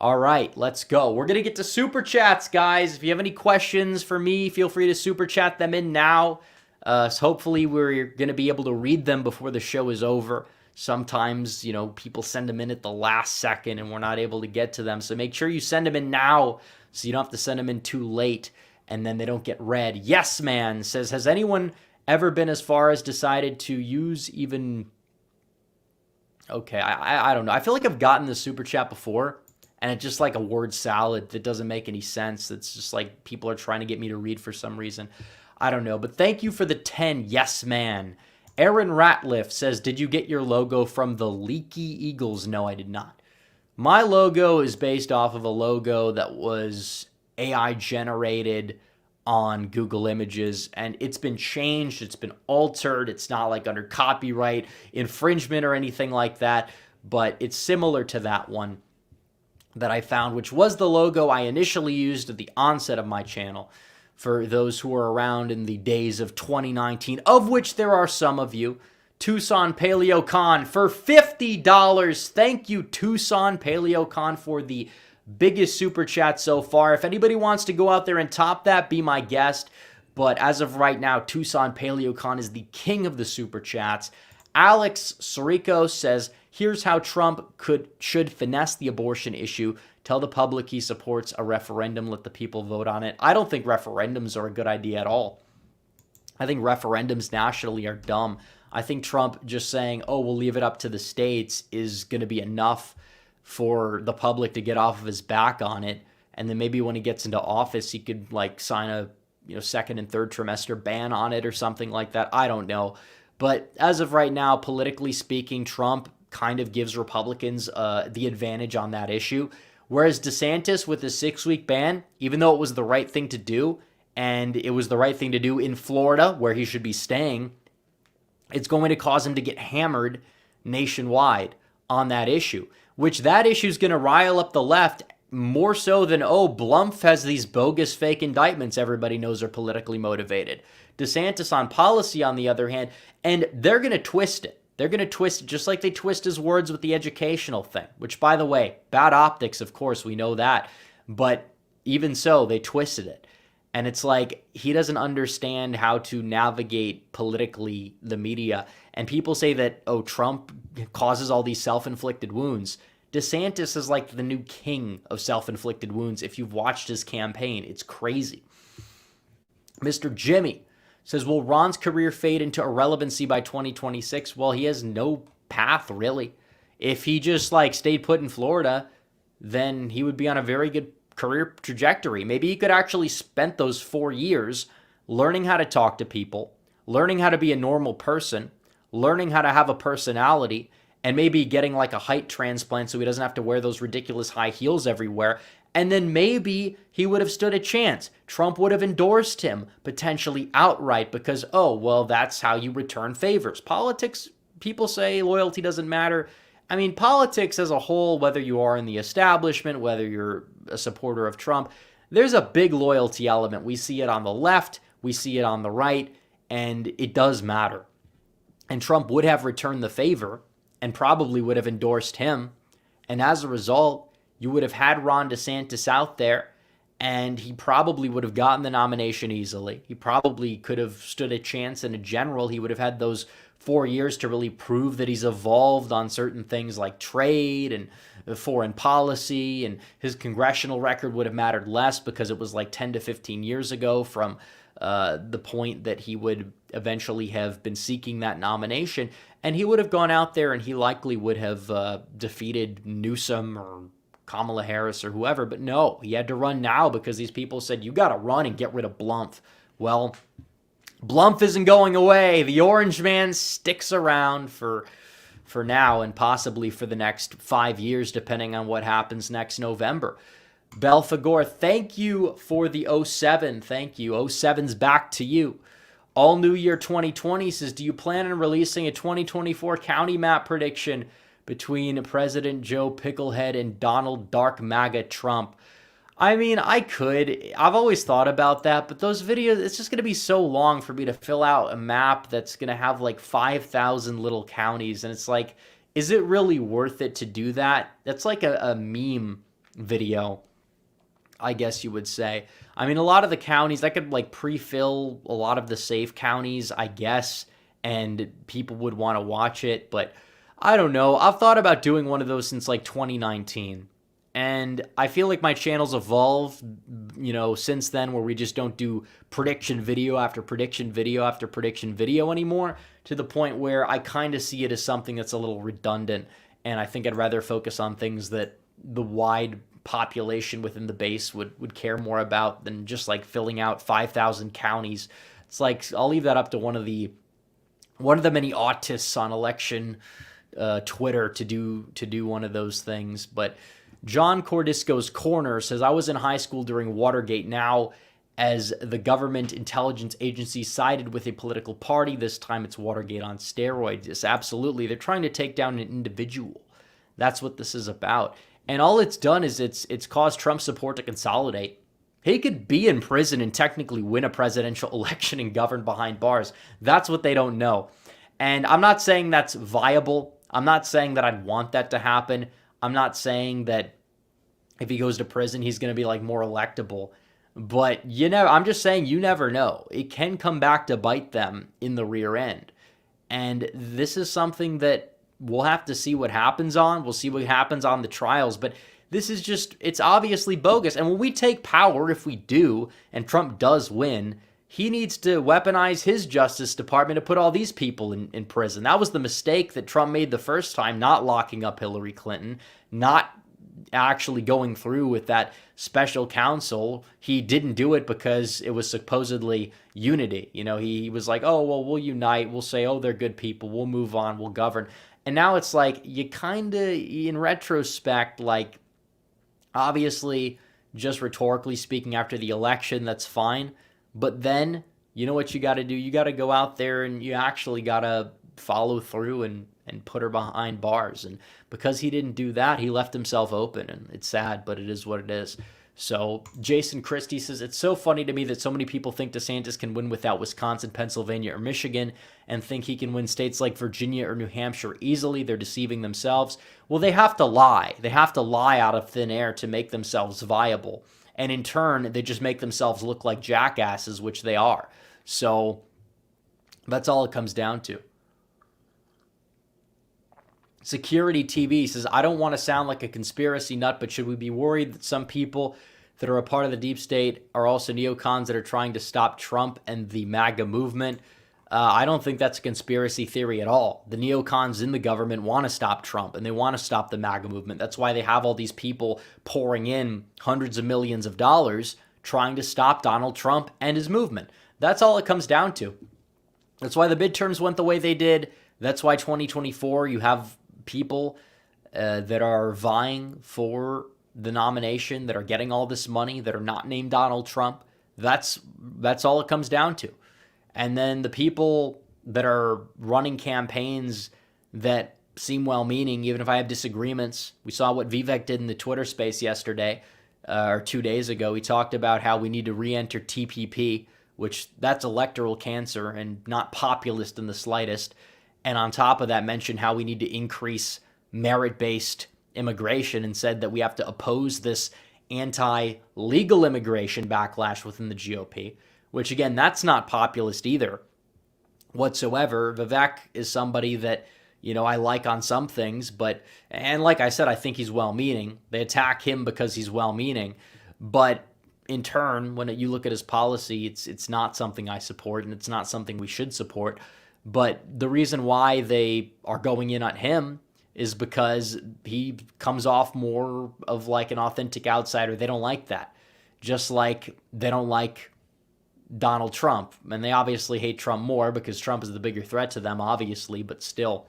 All right, let's go. We're going to get to super chats, guys. If you have any questions for me, feel free to super chat them in now. So hopefully we're going to be able to read them before the show is over. Sometimes, people send them in at the last second and we're not able to get to them. So make sure you send them in now so you don't have to send them in too late and then they don't get read. Yes, man says, has anyone ever been as far as decided to use even... Okay, I don't know. I feel like I've gotten the super chat before and it's just like a word salad that doesn't make any sense. It's just like people are trying to get me to read for some reason. I don't know. But thank you for the 10. Yes, man. Aaron Ratliff says, did you get your logo from the Leaky Eagles? No, I did not. My logo is based off of a logo that was AI generated on Google Images, and it's been changed, it's been altered. It's not like under copyright infringement or anything like that, but it's similar to that one that I found, which was the logo I initially used at the onset of my channel. For those who are around in the days of 2019, of which there are some of you, Tucson PaleoCon for $50. Thank you, Tucson PaleoCon, for the biggest super chat so far. If anybody wants to go out there and top that, be my guest. But as of right now, Tucson PaleoCon is the king of the super chats. Alex Sirico says, here's how Trump should finesse the abortion issue. Tell the public he supports a referendum. Let the people vote on it. I don't think referendums are a good idea at all. I think referendums nationally are dumb. I think Trump just saying, oh, we'll leave it up to the states is going to be enough for the public to get off of his back on it. And then maybe when he gets into office, he could like sign a second and third trimester ban on it or something like that. I don't know. But as of right now, politically speaking, Trump kind of gives Republicans the advantage on that issue. Whereas DeSantis with his 6-week ban, even though it was the right thing to do, and it was the right thing to do in Florida where he should be staying, it's going to cause him to get hammered nationwide on that issue, which that issue is going to rile up the left more so than, oh, Blumph has these bogus fake indictments everybody knows are politically motivated. DeSantis on policy, on the other hand, and they're going to twist it. They're going to twist it just like they twist his words with the educational thing, which, by the way, bad optics, of course, we know that. But even so, they twisted it. And it's like he doesn't understand how to navigate politically the media. And people say that, oh, Trump causes all these self-inflicted wounds. DeSantis is like the new king of self-inflicted wounds. If you've watched his campaign, it's crazy. Mr. Jimmy says, will Ron's career fade into irrelevancy by 2026? Well, he has no path, really. If he just stayed put in Florida, then he would be on a very good career trajectory. Maybe he could actually spent those 4 years learning how to talk to people, learning how to be a normal person, learning how to have a personality, and maybe getting a height transplant so he doesn't have to wear those ridiculous high heels everywhere. And then maybe he would have stood a chance. Trump would have endorsed him, potentially outright, because, oh, well, that's how you return favors. Politics, people say loyalty doesn't matter. I mean, politics as a whole, whether you are in the establishment, whether you're a supporter of Trump, there's a big loyalty element. We see it on the left, we see it on the right, and it does matter. And Trump would have returned the favor and probably would have endorsed him. And as a result, you would have had Ron DeSantis out there, and he probably would have gotten the nomination easily. He probably could have stood a chance in a general. He would have had those 4 years to really prove that he's evolved on certain things like trade and foreign policy, and his congressional record would have mattered less because it was 10 to 15 years ago from the point that he would eventually have been seeking that nomination. And he would have gone out there and he likely would have defeated Newsom or Kamala Harris or whoever. But no, he had to run now because these people said, you got to run and get rid of Blumph. Well, Blumph isn't going away. The orange man sticks around for now and possibly for the next 5 years, depending on what happens next November. Belfagor, thank you for the 07. Thank you. 07's back to you. All New Year 2020 says, do you plan on releasing a 2024 county map prediction between President Joe Picklehead and Donald Dark MAGA Trump? I mean, I could. I've always thought about that, but those videos, it's just going to be so long for me to fill out a map that's going to have 5,000 little counties. And it's is it really worth it to do that? That's like a meme video, I guess you would say. I mean, a lot of the counties, I could like pre-fill a lot of the safe counties, I guess, and people would want to watch it, but I don't know. I've thought about doing one of those since like 2019. And I feel like my channel's evolved, since then, where we just don't do prediction video after prediction video after prediction video anymore, to the point where I kind of see it as something that's a little redundant. And I think I'd rather focus on things that the wide population within the base would care more about than just like filling out 5,000 counties. It's like, I'll leave that up to one of the many autists on election Twitter to do one of those things. But John Cordisco's Corner says, I was in high school during Watergate. Now, as the government intelligence agency sided with a political party, this time it's Watergate on steroids. Yes, absolutely. They're trying to take down an individual. That's what this is about. And all it's done is it's caused Trump support to consolidate. He could be in prison and technically win a presidential election and govern behind bars. That's what they don't know. And I'm not saying that's viable. I'm not saying that I'd want that to happen. I'm not saying that if he goes to prison, he's going to be like more electable. But I'm just saying you never know. It can come back to bite them in the rear end. And this is something that we'll have to see what happens on. We'll see what happens on the trials. But this is it's obviously bogus. And when we take power, if we do, and Trump does win, he needs to weaponize his Justice Department to put all these people in prison. That was the mistake that Trump made the first time, not locking up Hillary Clinton, not actually going through with that special counsel. He didn't do it because it was supposedly unity. He was like, oh, well, we'll unite. We'll say, oh, they're good people. We'll move on. We'll govern. And now it's like, you kind of, in retrospect, like, obviously, just rhetorically speaking, after the election, that's fine. But then, you know what you got to do? You got to go out there and you actually got to follow through and put her behind bars. And because he didn't do that, he left himself open. And it's sad, but it is what it is. So Jason Christie says, it's so funny to me that so many people think DeSantis can win without Wisconsin, Pennsylvania, or Michigan, and think he can win states like Virginia or New Hampshire easily. They're deceiving themselves. Well, they have to lie. They have to lie out of thin air to make themselves viable. And in turn, they just make themselves look like jackasses, which they are. So that's all it comes down to. Security TV says, I don't want to sound like a conspiracy nut, but should we be worried that some people that are a part of the deep state are also neocons that are trying to stop Trump and the MAGA movement? I don't think that's a conspiracy theory at all. The neocons in the government want to stop Trump and they want to stop the MAGA movement. That's why they have all these people pouring in hundreds of millions of dollars trying to stop Donald Trump and his movement. That's all it comes down to. That's why the midterms went the way they did. That's why 2024, you have people that are vying for the nomination, that are getting all this money, that are not named Donald Trump. That's all it comes down to. And then the people that are running campaigns that seem well-meaning, even if I have disagreements. We saw what Vivek did in the Twitter space yesterday, or 2 days ago. He talked about how we need to re-enter TPP, which that's electoral cancer and not populist in the slightest. And on top of that, mentioned how we need to increase merit-based immigration and said that we have to oppose this anti-legal immigration backlash within the GOP. Which, again, that's not populist either whatsoever. Vivek is somebody that, I like on some things, and like I said, I think he's well-meaning. They attack him because he's well-meaning, but in turn, when you look at his policy, it's not something I support, and it's not something we should support. But the reason why they are going in on him is because he comes off more of like an authentic outsider. They don't like that. Just like they don't like Donald Trump. And they obviously hate Trump more because Trump is the bigger threat to them, obviously, but still.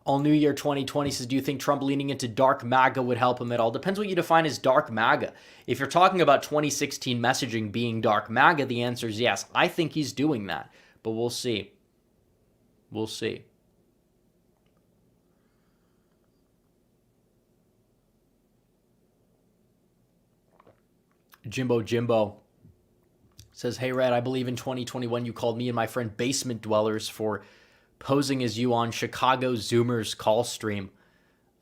All New Year 2020 says, do you think Trump leaning into dark MAGA would help him at all? Depends what you define as dark MAGA. If you're talking about 2016 messaging being dark MAGA, the answer is yes. I think he's doing that, but we'll see. We'll see. Jimbo says, hey, Red, I believe in 2021 you called me and my friend Basement Dwellers for posing as you on Chicago Zoomers call stream.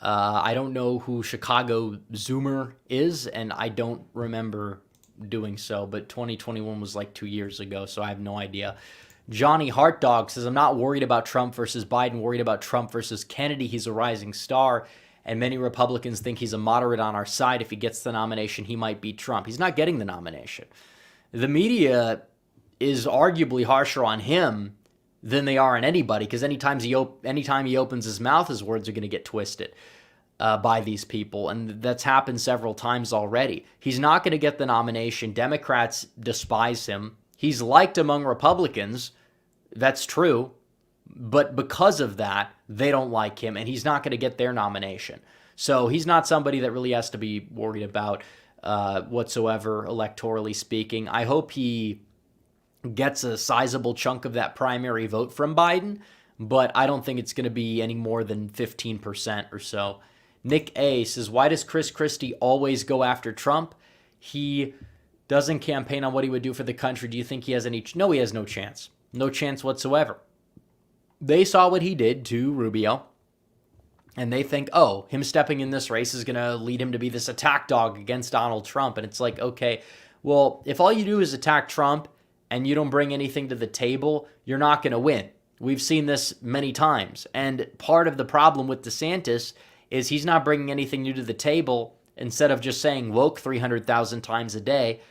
I don't know who Chicago Zoomer is, and I don't remember doing so, but 2021 was like 2 years ago, so I have no idea. Johnny Heartdog says, I'm not worried about Trump versus Biden, worried about Trump versus Kennedy. He's a rising star, and many Republicans think he's a moderate on our side. If he gets the nomination, he might beat Trump. He's not getting the nomination. The media is arguably harsher on him than they are on anybody, because anytime he opens his mouth, his words are going to get twisted by these people, and that's happened several times already. He's not going to get the nomination. Democrats despise him. He's liked among Republicans. That's true. But because of that, they don't like him, and he's not going to get their nomination. So he's not somebody that really has to be worried about whatsoever, electorally speaking. I hope he gets a sizable chunk of that primary vote from Biden, but I don't think it's going to be any more than 15% or so. Nick A. says, why does Chris Christie always go after Trump? He doesn't campaign on what he would do for the country. Do you think he has any? No, he has no chance. No chance whatsoever. They saw what he did to Rubio, and they think, oh, him stepping in this race is going to lead him to be this attack dog against Donald Trump. And it's like, okay, well, if all you do is attack Trump and you don't bring anything to the table, you're not going to win. We've seen this many times. And part of the problem with DeSantis is he's not bringing anything new to the table. Instead of just saying woke 300,000 times a day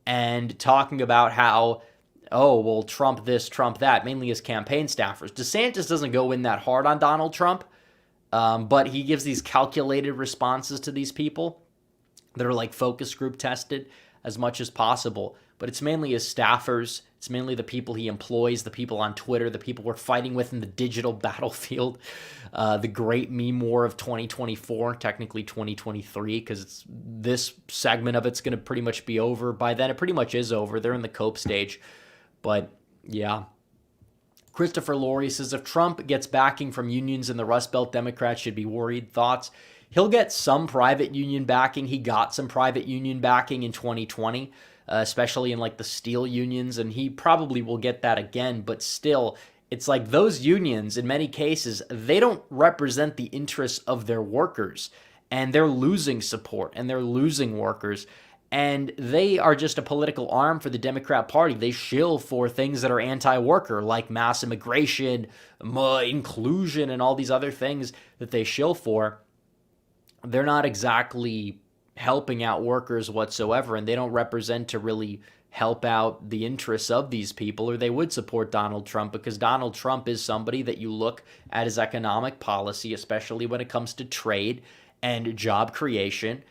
and talking about how, oh, well, Trump this, Trump that, mainly his campaign staffers. DeSantis doesn't go in that hard on Donald Trump, but he gives these calculated responses to these people that are like focus group tested as much as possible. But it's mainly his staffers. It's mainly the people he employs, the people on Twitter, the people we're fighting with in the digital battlefield, the great meme war of 2024, technically 2023, because this segment of it's going to pretty much be over. By then, it pretty much is over. They're in the cope stage. But, yeah. Christopher Laurie says, if Trump gets backing from unions in the Rust Belt, Democrats should be worried. Thoughts? He'll get some private union backing. He got some private union backing in 2020. Especially in like the steel unions, and he probably will get that again, but still, it's like those unions, in many cases, they don't represent the interests of their workers, and they're losing support, and they're losing workers, and they are just a political arm for the Democrat Party. They shill for things that are anti-worker, like mass immigration, inclusion, and all these other things that they shill for. They're not exactly helping out workers whatsoever, and they don't represent to really help out the interests of these people, or they would support Donald Trump, because Donald Trump is somebody that you look at his economic policy, especially when it comes to trade and job creation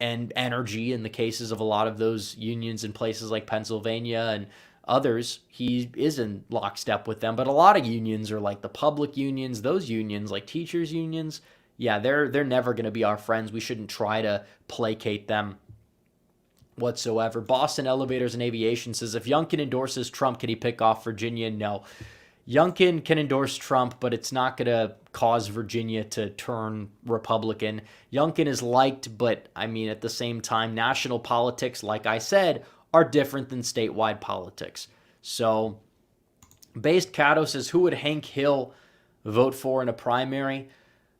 and energy in the cases of a lot of those unions in places like Pennsylvania and others. He is in lockstep with them, but a lot of unions are like the public unions, those unions like teachers unions. Yeah, they're never going to be our friends. We shouldn't try to placate them whatsoever. Boston Elevators and Aviation says, if Youngkin endorses Trump, can he pick off Virginia? No. Youngkin can endorse Trump, but it's not going to cause Virginia to turn Republican. Youngkin is liked, but I mean, at the same time, national politics, like I said, are different than statewide politics. So, Based Cato says, who would Hank Hill vote for in a primary?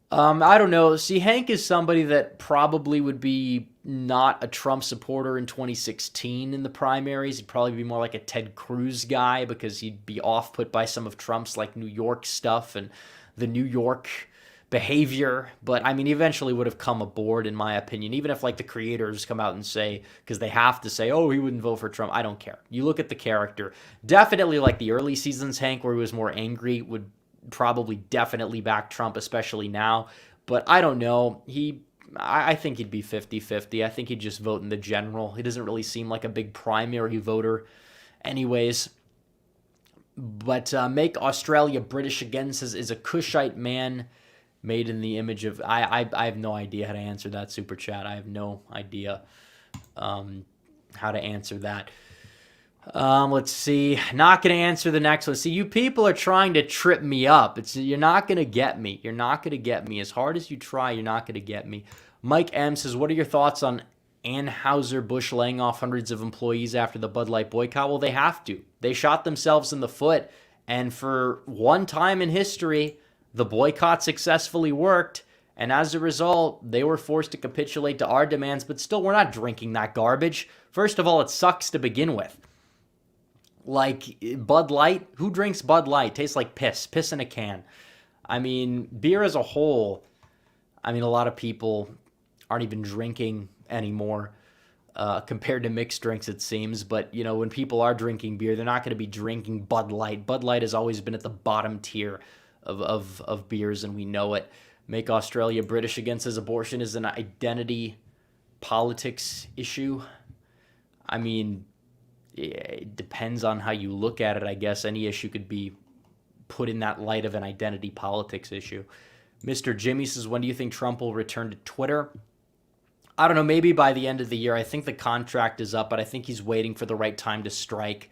I don't know. See, Hank is somebody that probably would be not a Trump supporter in 2016 in the primaries. He'd probably be more like a Ted Cruz guy, because he'd be off-put by some of Trump's like New York stuff and the New York behavior. But I mean, he eventually would have come aboard, in my opinion, even if like the creators come out and say, because they have to say, oh, he wouldn't vote for Trump. I don't care. You look at the character. Definitely like the early seasons Hank, where he was more angry, would probably definitely back Trump, especially now. But I don't know. I think he'd be 50-50. I think he'd just vote in the general. He doesn't really seem like a big primary voter anyways. But Make Australia British Again says, is a Cushite man made in the image of... I have no idea how to answer that super chat. I have no idea how to answer that. Let's see. Not going to answer the next one. See, you people are trying to trip me up. You're not going to get me. You're not going to get me. As hard as you try, you're not going to get me. Mike M says, what are your thoughts on Anheuser-Busch laying off hundreds of employees after the Bud Light boycott? Well, they have to. They shot themselves in the foot. And for one time in history, the boycott successfully worked. And as a result, they were forced to capitulate to our demands, but still, we're not drinking that garbage. First of all, it sucks to begin with. Like Bud Light, who drinks Bud Light? Tastes like piss in a can. I mean, beer as a whole, I mean, a lot of people aren't even drinking anymore compared to mixed drinks, it seems. But, you know, when people are drinking beer, they're not going to be drinking Bud Light. Bud Light has always been at the bottom tier of beers, and we know it. Make Australia British again says abortion is an identity politics issue. I mean, it depends on how you look at it, I guess. Any issue could be put in that light of an identity politics issue. Mr. Jimmy says, when do you think Trump will return to Twitter? I don't know, maybe by the end of the year. I think the contract is up, but I think he's waiting for the right time to strike.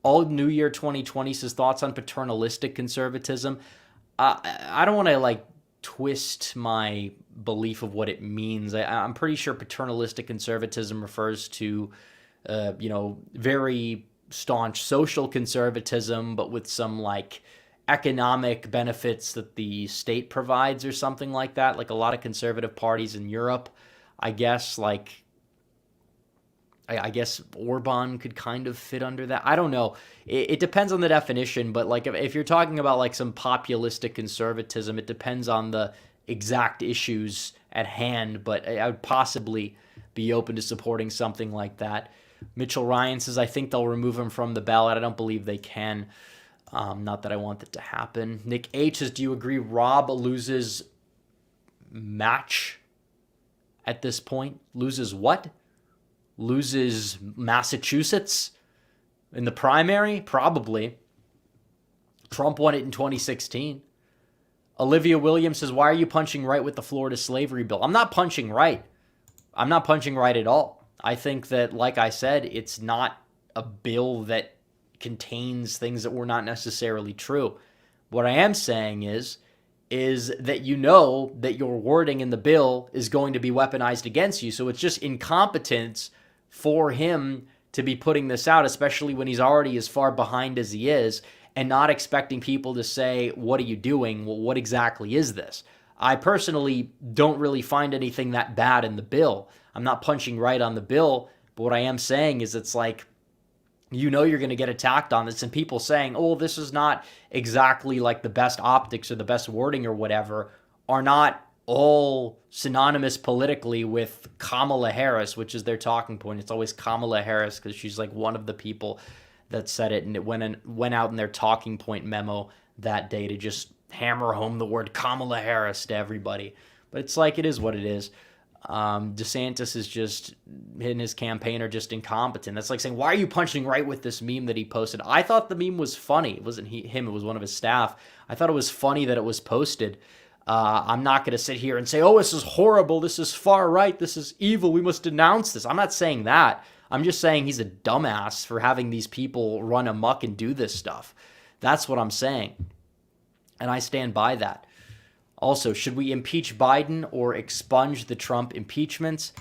All New Year 2020 says, thoughts on paternalistic conservatism. I don't want to, twist my belief of what it means. I'm pretty sure paternalistic conservatism refers to, very staunch social conservatism, but with some, economic benefits that the state provides or something like that. Like a lot of conservative parties in Europe, I guess, I guess Orban could kind of fit under that. I don't know. It depends on the definition, but if you're talking about some populistic conservatism, it depends on the exact issues at hand, but I would possibly be open to supporting something like that. Mitchell Ryan says, I think they'll remove him from the ballot. I don't believe they can. Not that I want it to happen. Nick H says, do you agree Rob loses match at this point? Loses what? Loses Massachusetts in the primary? Probably. Trump won it in 2016. Olivia Williams says, why are you punching right with the Florida slavery bill? I'm not punching right. I'm not punching right at all. I think that, like I said, it's not a bill that contains things that were not necessarily true. What I am saying is that you know that your wording in the bill is going to be weaponized against you. So it's just incompetence for him to be putting this out, especially when he's already as far behind as he is, and not expecting people to say, what are you doing? Well, what exactly is this? I personally don't really find anything that bad in the bill. I'm not punching right on the bill, but what I am saying is it's you know you're going to get attacked on this, and people saying, oh, this is not exactly the best optics or the best wording or whatever, are not all synonymous politically with Kamala Harris, which is their talking point. It's always Kamala Harris because she's one of the people that said it, and it went out in their talking point memo that day to just hammer home the word Kamala Harris to everybody. But it's it is what it is. DeSantis is just, in his campaign, are just incompetent. That's like saying, why are you punching right with this meme that he posted? I thought the meme was funny. It wasn't him, it was one of his staff. I thought it was funny that it was posted. I'm not going to sit here and say, oh, this is horrible, this is far right, this is evil, we must denounce this. I'm not saying that. I'm just saying he's a dumbass for having these people run amok and do this stuff. That's what I'm saying. And I stand by that. Also, should we impeach Biden or expunge the Trump impeachments?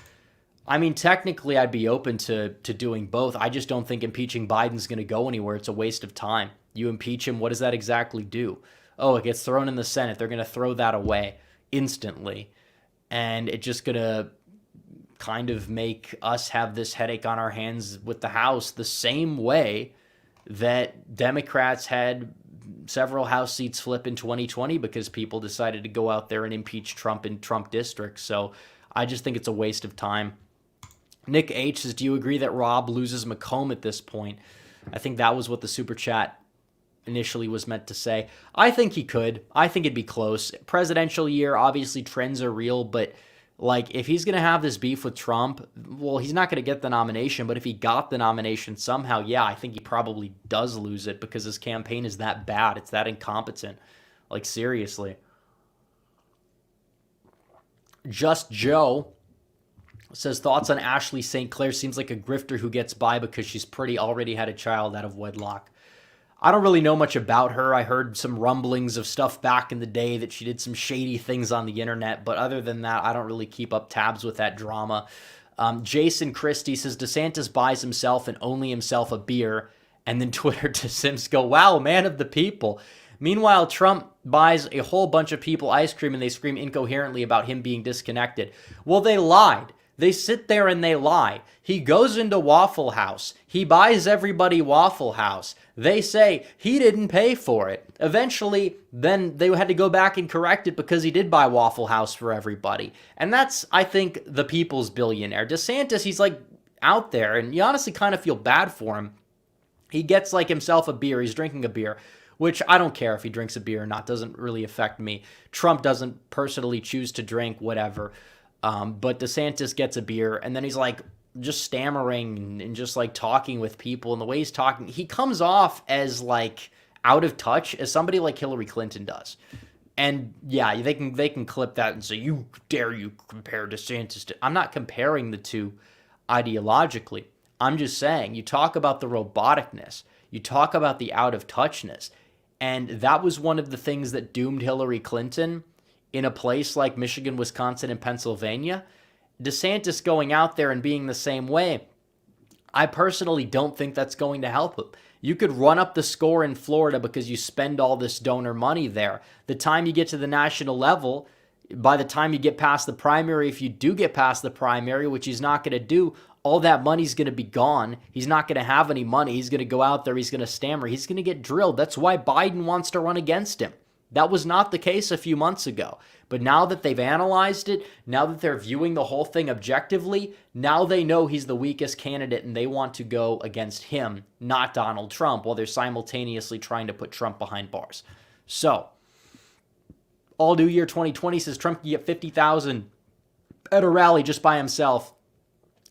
I mean, technically, I'd be open to doing both. I just don't think impeaching Biden's going to go anywhere. It's a waste of time. You impeach him, what does that exactly do? Oh, it gets thrown in the Senate. They're going to throw that away instantly. And it's just going to kind of make us have this headache on our hands with the House the same way that Democrats had several House seats flip in 2020 because people decided to go out there and impeach Trump in Trump districts. So I just think it's a waste of time. Nick H says, do you agree that Rob loses Macomb at this point? I think that was what the super chat initially was meant to say. I think he could. I think it'd be close. Presidential year, obviously trends are real, but if he's going to have this beef with Trump, well, he's not going to get the nomination, but if he got the nomination somehow, yeah, I think he probably does lose it because his campaign is that bad. It's that incompetent. Seriously. Just Joe says, thoughts on Ashley St. Clair? Seems like a grifter who gets by because she's pretty, already had a child out of wedlock. I don't really know much about her. I heard some rumblings of stuff back in the day that she did some shady things on the internet, but other than that, I don't really keep up tabs with that drama. Jason Christie says, DeSantis buys himself and only himself a beer, and then Twitter to Sims go, wow, man of the people. Meanwhile, Trump buys a whole bunch of people ice cream and they scream incoherently about him being disconnected. Well, they lied. They sit there and they lie. He goes into Waffle House. He buys everybody Waffle House. They say he didn't pay for it. Eventually, then they had to go back and correct it because he did buy Waffle House for everybody. And that's, I think, the people's billionaire. DeSantis, he's like out there, and you honestly kind of feel bad for him. He gets like himself a beer. He's drinking a beer, which I don't care if he drinks a beer or not. Doesn't really affect me. Trump doesn't personally choose to drink, whatever. But DeSantis gets a beer, and then he's like just stammering and just like talking with people. And the way he's talking, he comes off as like out of touch, as somebody like Hillary Clinton does. And yeah, they can clip that and say, you compare DeSantis to... I'm not comparing the two ideologically. I'm just saying, you talk about the roboticness, you talk about the out of touchness, and that was one of the things that doomed Hillary Clinton in a place like Michigan, Wisconsin, and Pennsylvania. DeSantis going out there and being the same way, I personally don't think that's going to help him. You could run up the score in Florida because you spend all this donor money there. The time you get to the national level, by the time you get past the primary, if you do get past the primary, which he's not going to do, all that money's going to be gone. He's not going to have any money. He's going to go out there. He's going to stammer. He's going to get drilled. That's why Biden wants to run against him. That was not the case a few months ago. But now that they've analyzed it, now that they're viewing the whole thing objectively, now they know he's the weakest candidate and they want to go against him, not Donald Trump, while they're simultaneously trying to put Trump behind bars. So, all New Year 2020 says Trump can get 50,000 at a rally just by himself.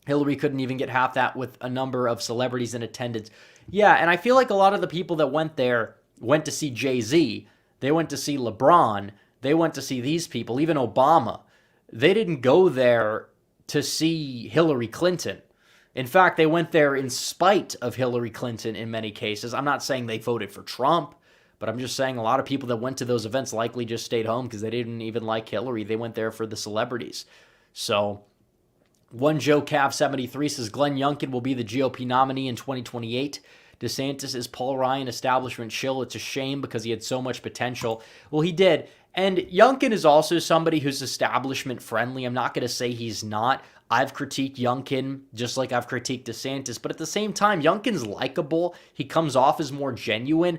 Hillary couldn't even get half that with a number of celebrities in attendance. Yeah, and I feel like a lot of the people that went there went to see Jay-Z. They went to see LeBron. They went to see these people, even Obama. They didn't go there to see Hillary Clinton. In fact, they went there in spite of Hillary Clinton in many cases. I'm not saying they voted for Trump, but I'm just saying a lot of people that went to those events likely just stayed home because they didn't even like Hillary. They went there for the celebrities. So, one Joe Cav 73 says Glenn Youngkin will be the GOP nominee in 2028. DeSantis is Paul Ryan establishment shill. It's a shame because he had so much potential. Well, he did. And Youngkin is also somebody who's establishment friendly. I'm not going to say he's not. I've critiqued Youngkin just like I've critiqued DeSantis. But at the same time, Youngkin's likable. He comes off as more genuine.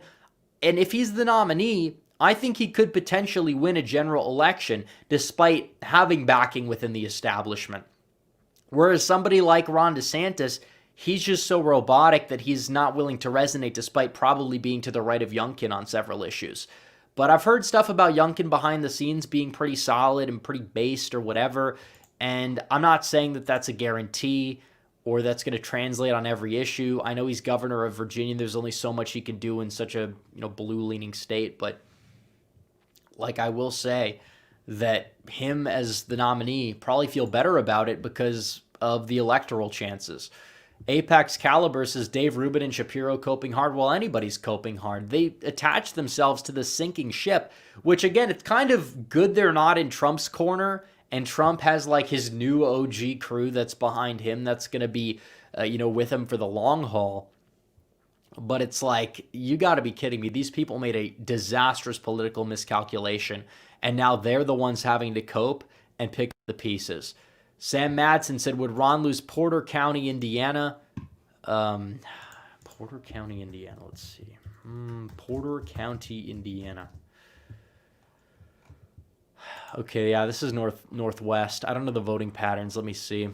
And if he's the nominee, I think he could potentially win a general election despite having backing within the establishment. Whereas somebody like Ron DeSantis, he's just so robotic that he's not willing to resonate despite probably being to the right of Youngkin on several issues. But I've heard stuff about Youngkin behind the scenes being pretty solid and pretty based or whatever, and I'm not saying that that's a guarantee or that's going to translate on every issue. I know he's governor of Virginia. There's only so much he can do in such a blue-leaning state, but like I will say that him as the nominee probably feel better about it because of the electoral chances. Apex Caliber says Dave Rubin and Shapiro coping hard. Well, anybody's coping hard. They attach themselves to the sinking ship, which again, it's kind of good they're not in Trump's corner, and Trump has like his new OG crew that's behind him that's going to be, with him for the long haul. But it's like, you got to be kidding me. These people made a disastrous political miscalculation, and now they're the ones having to cope and pick up the pieces. Sam Madsen said, would Ron lose Porter County, Indiana? Porter County, Indiana. Let's see. Porter County, Indiana. Okay, yeah, this is northwest. I don't know the voting patterns. Let me see.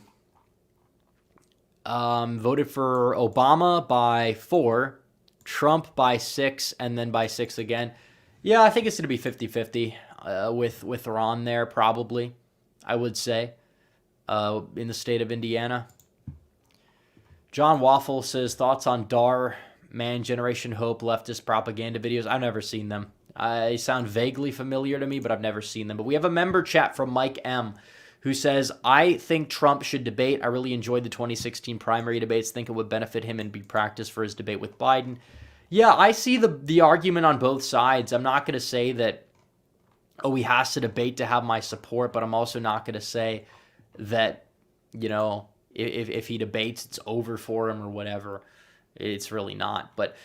Voted for Obama by 4, Trump by 6, and then by 6 again. Yeah, I think it's going to be 50-50 with Ron there, probably, I would say. In the state of Indiana. John Waffle says, thoughts on DAR, Man, Generation Hope, leftist propaganda videos. I've never seen them. They sound vaguely familiar to me, but I've never seen them. But we have a member chat from Mike M., who says, I think Trump should debate. I really enjoyed the 2016 primary debates. Think it would benefit him and be practice for his debate with Biden. Yeah, I see the argument on both sides. I'm not going to say that, he has to debate to have my support, but I'm also not going to say that, if he debates, it's over for him or whatever. It's really not. But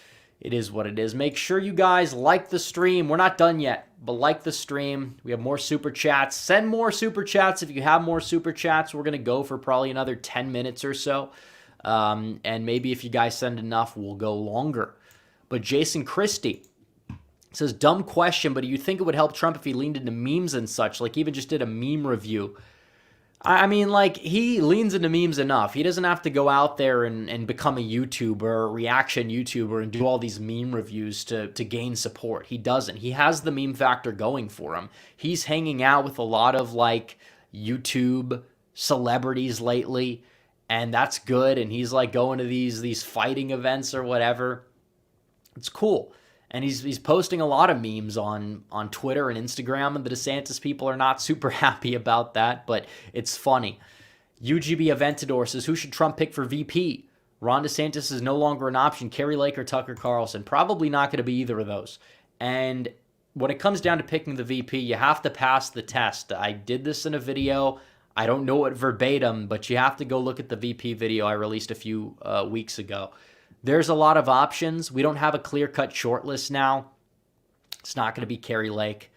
it is what it is. Make sure you guys like the stream. We're not done yet, but like the stream. We have more super chats. Send more super chats if you have more super chats. We're going to go for probably another 10 minutes or so. And maybe if you guys send enough, we'll go longer. But Jason Christie says, dumb question, but do you think it would help Trump if he leaned into memes and such? Like even just did a meme review. I mean, like, he leans into memes enough. He doesn't have to go out there and become a YouTuber, a reaction YouTuber, and do all these meme reviews to gain support. He doesn't. He has the meme factor going for him. He's hanging out with a lot of, like, YouTube celebrities lately, and that's good. And he's, like, going to these fighting events or whatever. It's cool. And he's posting a lot of memes on Twitter and Instagram, and the DeSantis people are not super happy about that, but it's funny. UGB Aventador says, who should Trump pick for VP? Ron DeSantis is no longer an option. Kerry Lake or Tucker Carlson? Probably not going to be either of those. And when it comes down to picking the VP, you have to pass the test. I did this in a video. I don't know it verbatim, but you have to go look at the VP video I released a few weeks ago. There's a lot of options. We don't have a clear-cut shortlist now. It's not going to be Kerry Lake.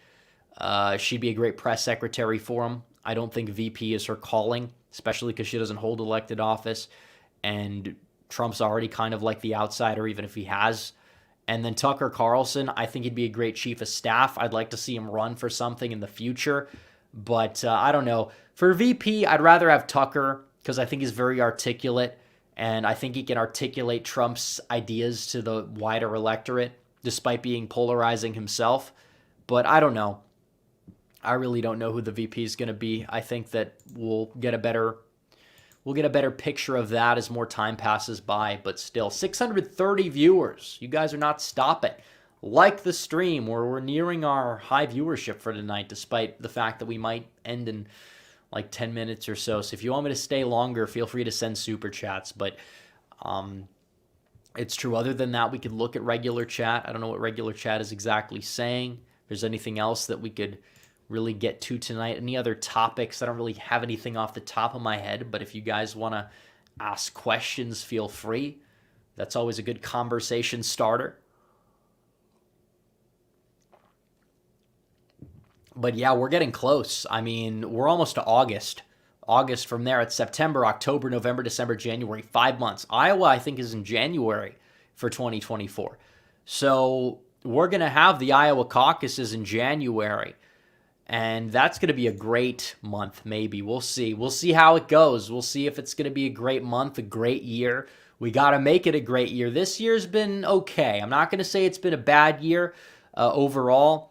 She'd be a great press secretary for him. I don't think VP is her calling, especially because she doesn't hold elected office. And Trump's already kind of like the outsider, even if he has. And then Tucker Carlson, I think he'd be a great chief of staff. I'd like to see him run for something in the future. But I don't know. For VP, I'd rather have Tucker because I think he's very articulate. And I think he can articulate Trump's ideas to the wider electorate, despite being polarizing himself. But I don't know. I really don't know who the VP is going to be. I think that we'll get a better picture of that as more time passes by. But still, 630 viewers. You guys are not stopping. Like the stream, where we're nearing our high viewership for tonight, despite the fact that we might end in like 10 minutes or so. So if you want me to stay longer, feel free to send super chats. But it's true. Other than that, we could look at regular chat. I don't know what regular chat is exactly saying. If there's anything else that we could really get to tonight. Any other topics? I don't really have anything off the top of my head. But if you guys want to ask questions, feel free. That's always a good conversation starter. But yeah, we're getting close. I mean, we're almost to August. August from there, it's September, October, November, December, January, 5 months. Iowa, I think, is in January for 2024. So we're going to have the Iowa caucuses in January. And that's going to be a great month, maybe. We'll see. We'll see how it goes. We'll see if it's going to be a great month, a great year. We got to make it a great year. This year's been okay. I'm not going to say it's been a bad year overall.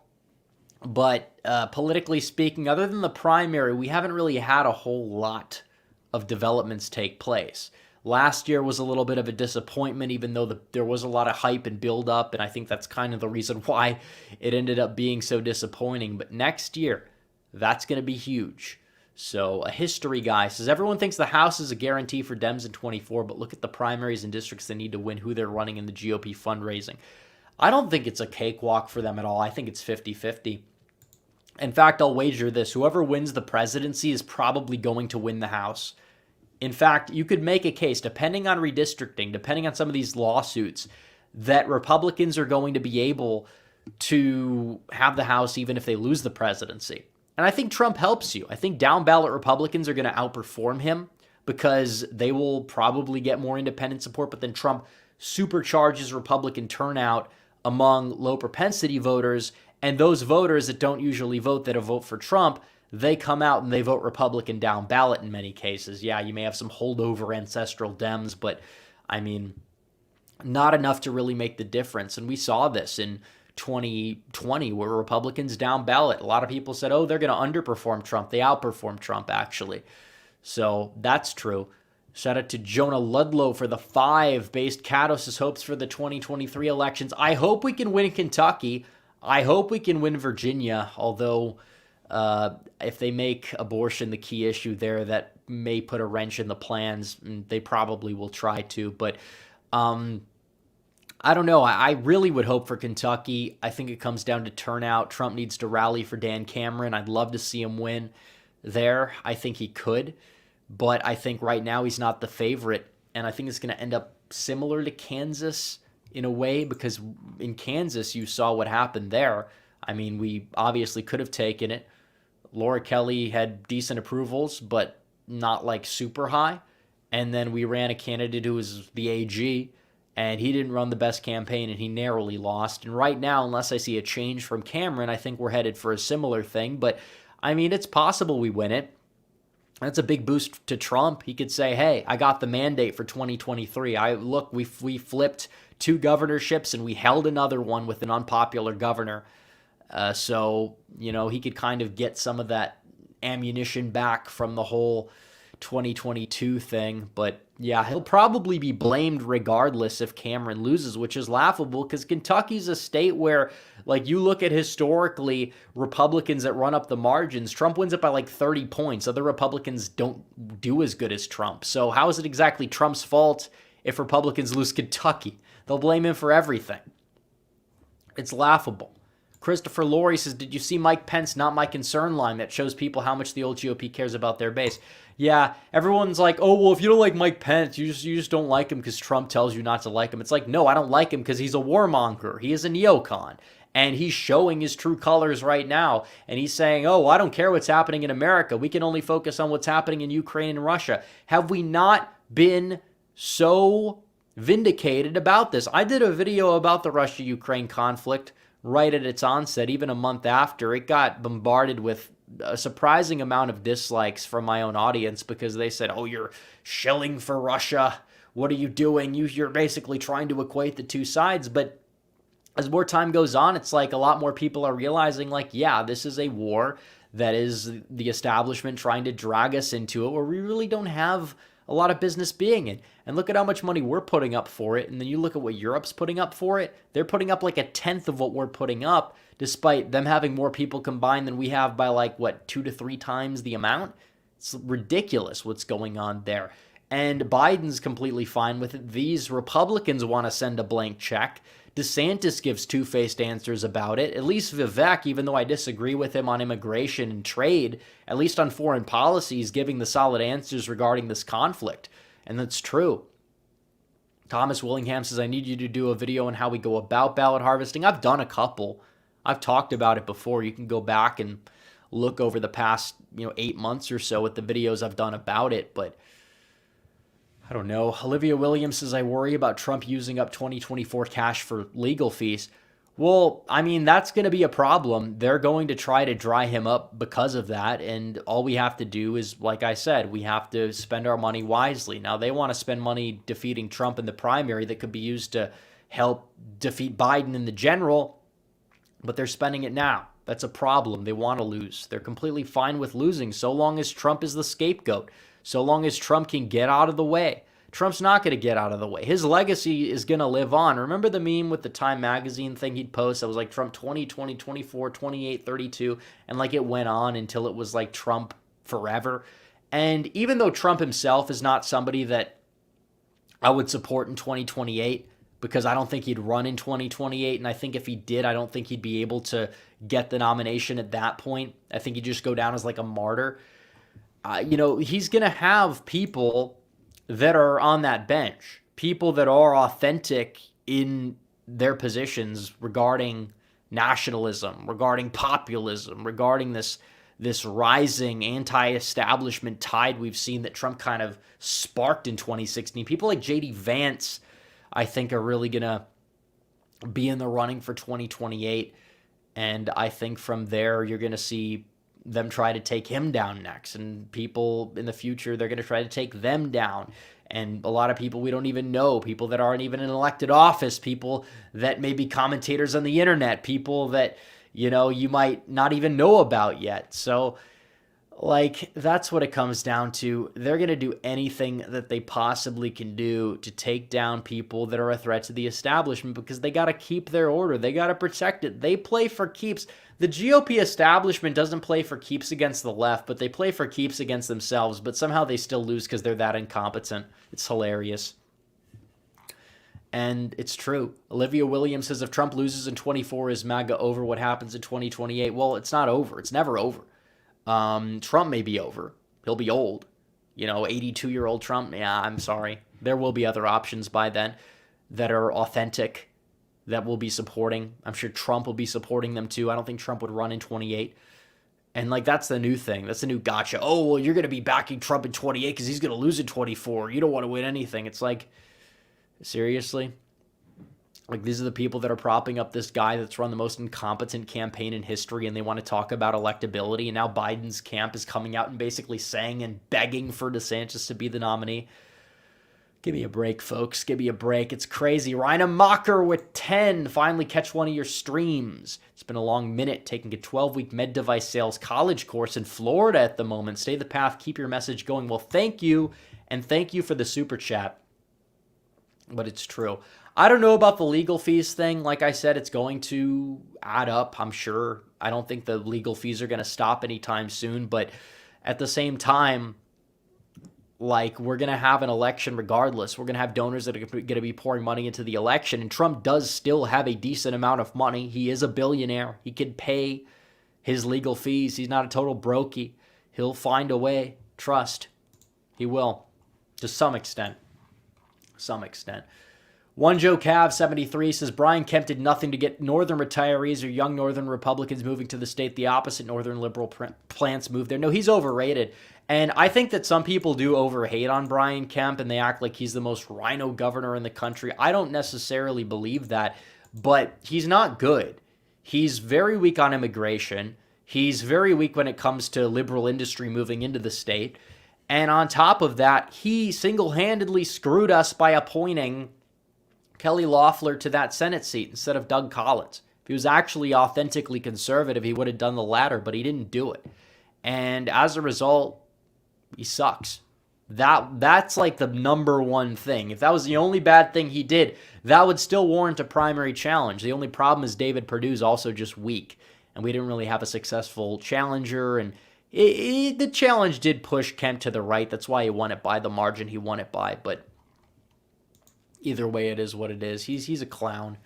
But politically speaking, other than the primary, we haven't really had a whole lot of developments take place. Last year was a little bit of a disappointment, even though there was a lot of hype and build-up, and I think that's kind of the reason why it ended up being so disappointing. But next year, that's going to be huge. So a history guy says, everyone thinks the House is a guarantee for Dems in 24, but look at the primaries and districts they need to win, who they're running in the GOP fundraising. I don't think it's a cakewalk for them at all. I think it's 50-50. In fact, I'll wager this. Whoever wins the presidency is probably going to win the House. In fact, you could make a case, depending on redistricting, depending on some of these lawsuits, that Republicans are going to be able to have the House even if they lose the presidency. And I think Trump helps you. I think down-ballot Republicans are going to outperform him because they will probably get more independent support, but then Trump supercharges Republican turnout among low-propensity voters. And those voters that don't usually vote, that vote for Trump, they come out and they vote Republican down ballot in many cases. Yeah, you may have some holdover ancestral Dems, but I mean, not enough to really make the difference. And we saw this in 2020 where Republicans down ballot. A lot of people said, oh, they're going to underperform Trump. They outperformed Trump, actually. So that's true. Shout out to Jonah Ludlow for the 5. Based Katos' hopes for the 2023 elections. I hope we can win Kentucky. I hope we can win Virginia, although if they make abortion the key issue there, that may put a wrench in the plans. They probably will try to, but I don't know. I really would hope for Kentucky. I think it comes down to turnout. Trump needs to rally for Dan Cameron. I'd love to see him win there. I think he could, but I think right now he's not the favorite, and I think it's going to end up similar to Kansas in a way, because in Kansas, you saw what happened there. I mean, we obviously could have taken it. Laura Kelly had decent approvals, but not like super high. And then we ran a candidate who was the AG, and he didn't run the best campaign, and he narrowly lost. And right now, unless I see a change from Cameron, I think we're headed for a similar thing. But, I mean, it's possible we win it. That's a big boost to Trump. He could say, hey, I got the mandate for 2023. We flipped 2 governorships, and we held another one with an unpopular governor. So, he could kind of get some of that ammunition back from the whole 2022 thing. But yeah, he'll probably be blamed regardless if Cameron loses, which is laughable because Kentucky's a state where, like, you look at historically Republicans that run up the margins, Trump wins it by like 30 points. Other Republicans don't do as good as Trump. So how is it exactly Trump's fault if Republicans lose Kentucky? They'll blame him for everything. It's laughable. Christopher Laurie says, did you see Mike Pence, not my concern line that shows people how much the old GOP cares about their base? Yeah, everyone's like, oh, well, if you don't like Mike Pence, you just don't like him because Trump tells you not to like him. It's like, no, I don't like him because he's a warmonger. He is a neocon. And he's showing his true colors right now. And he's saying, oh, I don't care what's happening in America. We can only focus on what's happening in Ukraine and Russia. Have we not been so vindicated about this? I did a video about the Russia-Ukraine conflict right at its onset, even a month after. It got bombarded with a surprising amount of dislikes from my own audience because they said, oh, you're shilling for Russia. What are you doing? You're basically trying to equate the two sides. But as more time goes on, it's like a lot more people are realizing, like, yeah, this is a war that is the establishment trying to drag us into it where we really don't have a lot of business being in. And look at how much money we're putting up for it. And then you look at what Europe's putting up for it. They're putting up like a tenth of what we're putting up, despite them having more people combined than we have by 2 to 3 times the amount. It's ridiculous what's going on there. And Biden's completely fine with it. These Republicans want to send a blank check. DeSantis gives two-faced answers about it. At least Vivek, even though I disagree with him on immigration and trade, at least on foreign policy, he's giving the solid answers regarding this conflict. And that's true. Thomas Willingham says, I need you to do a video on how we go about ballot harvesting. I've done a couple. I've talked about it before. You can go back and look over the past 8 months or so at the videos I've done about it, but I don't know. Olivia Williams says, I worry about Trump using up 2024 cash for legal fees. Well, I mean, that's going to be a problem. They're going to try to dry him up because of that. And all we have to do is, like I said, we have to spend our money wisely. Now, they want to spend money defeating Trump in the primary that could be used to help defeat Biden in the general, but they're spending it now. That's a problem. They want to lose. They're completely fine with losing so long as Trump is the scapegoat. So long as Trump can get out of the way. Trump's not going to get out of the way. His legacy is going to live on. Remember the meme with the Time magazine thing he'd post that was like Trump 20, 20, 24, 28, 32, and it went on until it was like Trump forever. And even though Trump himself is not somebody that I would support in 2028, because I don't think he'd run in 2028, and I think if he did, I don't think he'd be able to get the nomination at that point. I think he'd just go down as like a martyr. He's going to have people that are on that bench, people that are authentic in their positions regarding nationalism, regarding populism, regarding this rising anti-establishment tide we've seen that Trump kind of sparked in 2016. People like J.D. Vance, I think, are really going to be in the running for 2028. And I think from there, you're going to see them try to take him down next. And people in the future, they're going to try to take them down. And a lot of people we don't even know, people that aren't even in elected office, people that may be commentators on the internet, people that, you might not even know about yet. So, that's what it comes down to. They're going to do anything that they possibly can do to take down people that are a threat to the establishment because they got to keep their order. They got to protect it. They play for keeps. The GOP establishment doesn't play for keeps against the left, but they play for keeps against themselves, but somehow they still lose because they're that incompetent. It's hilarious. And it's true. Olivia Williams says, if Trump loses in 24, is MAGA over? What happens in 2028? Well, it's not over. It's never over. Trump may be over. He'll be old. 82-year-old Trump. Yeah, I'm sorry. There will be other options by then. that are authentic that will be supporting. I'm sure Trump will be supporting them too. I don't think Trump would run in 28. And like, that's the new thing. That's the new gotcha. Oh, well, you're going to be backing Trump in 28 because he's going to lose in 24. You don't want to win anything. It's like, seriously? Like, these are the people that are propping up this guy that's run the most incompetent campaign in history, and they want to talk about electability. And now Biden's camp is coming out and basically saying and begging for DeSantis to be the nominee. Give me a break, folks. Give me a break. It's crazy. Ryan Mocker with 10. Finally catch one of your streams. It's been a long minute taking a 12-week med device sales college course in Florida at the moment. Stay the path. Keep your message going. Well, thank you, and thank you for the super chat. But it's true. I don't know about the legal fees thing. Like I said, it's going to add up, I'm sure. I don't think the legal fees are going to stop anytime soon. But at the same time, like, we're going to have an election regardless. We're going to have donors that are going to be pouring money into the election. And Trump does still have a decent amount of money. He is a billionaire. He can pay his legal fees. He's not a total brokey. He'll find a way. Trust. He will. To some extent. Some extent. One Joe Cav 73 says Brian Kemp did nothing to get Northern retirees or young Northern Republicans moving to the state. The opposite Northern liberal plants move there. No, he's overrated. And I think that some people do overhate on Brian Kemp and they act like he's the most rhino governor in the country. I don't necessarily believe that, but he's not good. He's very weak on immigration. He's very weak when it comes to liberal industry moving into the state. And on top of that, he single-handedly screwed us by appointing Kelly Loeffler to that Senate seat instead of Doug Collins. If he was actually authentically conservative, he would have done the latter, but he didn't do it. And as a result, he sucks. That's like the number one thing. If that was the only bad thing he did, that would still warrant a primary challenge. The only problem is David Perdue's also just weak, and we didn't really have a successful challenger, and the challenge did push Kemp to the right. That's why he won it by the margin he won it by, but either way, it is what it is. He's a clown.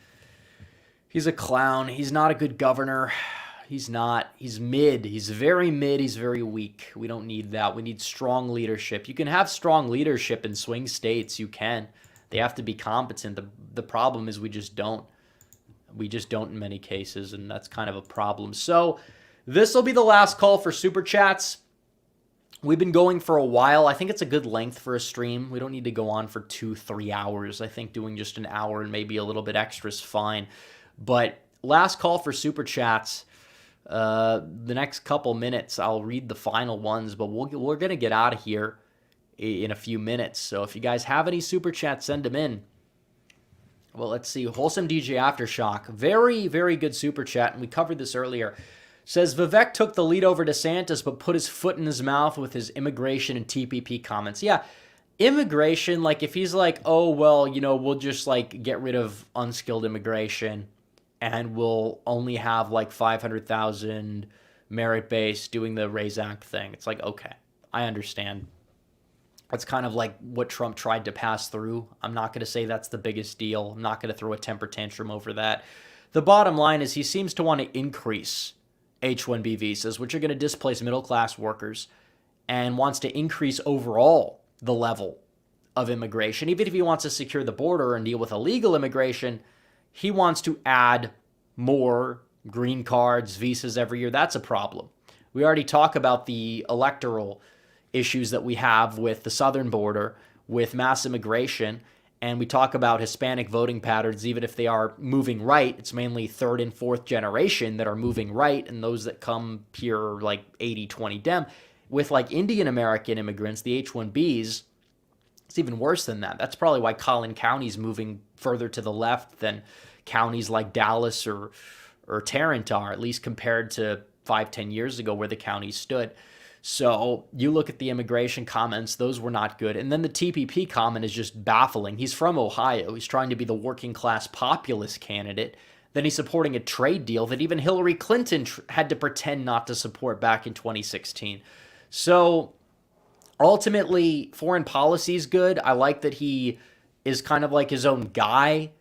He's a clown. He's not a good governor. He's not. He's mid. He's very mid. He's very weak. We don't need that. We need strong leadership. You can have strong leadership in swing states. You can. They have to be competent. The problem is we just don't. We just don't in many cases, and that's kind of a problem. So this will be the last call for Super Chats. We've been going for a while. I think it's a good length for a stream. We don't need to go on for 2-3 hours. I think doing just an hour and maybe a little bit extra is fine. But last call for Super Chats. The next couple minutes, I'll read the final ones, but we're going to get out of here in a few minutes. So if you guys have any Super Chats, send them in. Well, let's see. Wholesome DJ Aftershock. Very, very good Super Chat, and we covered this earlier. Says, Vivek took the lead over DeSantis, but put his foot in his mouth with his immigration and TPP comments. Yeah, immigration, like, if he's like, oh, well, you know, we'll just, like, get rid of unskilled immigration and we'll only have, like, 500,000 merit-based doing the RAISE Act thing. It's like, okay, I understand. That's kind of like what Trump tried to pass through. I'm not going to say that's the biggest deal. I'm not going to throw a temper tantrum over that. The bottom line is he seems to want to increase H-1B visas, which are going to displace middle-class workers, and wants to increase overall the level of immigration. Even if he wants to secure the border and deal with illegal immigration, he wants to add more green cards, visas every year. That's a problem. We already talk about the electoral issues that we have with the southern border, with mass immigration, and we talk about Hispanic voting patterns. Even if they are moving right, it's mainly third and fourth generation that are moving right, and those that come here are like 80-20 Dem. With like Indian American immigrants, the H-1Bs, it's even worse than that. That's probably why Collin County's moving further to the left than counties like Dallas or Tarrant are, at least compared to 5-10 years ago where the counties stood. So you look at the immigration comments, those were not good. And then the TPP comment is just baffling. He's from Ohio. He's trying to be the working class populist candidate. Then he's supporting a trade deal that even Hillary Clinton had to pretend not to support back in 2016. So ultimately, foreign policy is good. I like that he is kind of like his own guy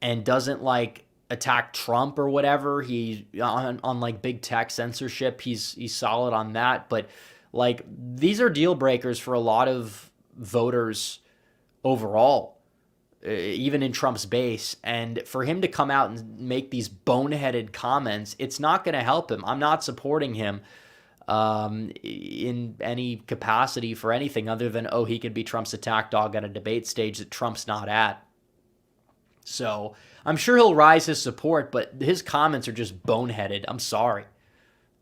and doesn't like attack Trump or whatever. He on like big tech censorship, he's solid on that. But like, these are deal breakers for a lot of voters overall. even in Trump's base. And for him to come out and make these boneheaded comments, it's not going to help him. I'm not supporting him in any capacity for anything other than, oh, he could be Trump's attack dog at a debate stage that Trump's not at. So I'm sure he'll rise his support, but his comments are just boneheaded. I'm sorry.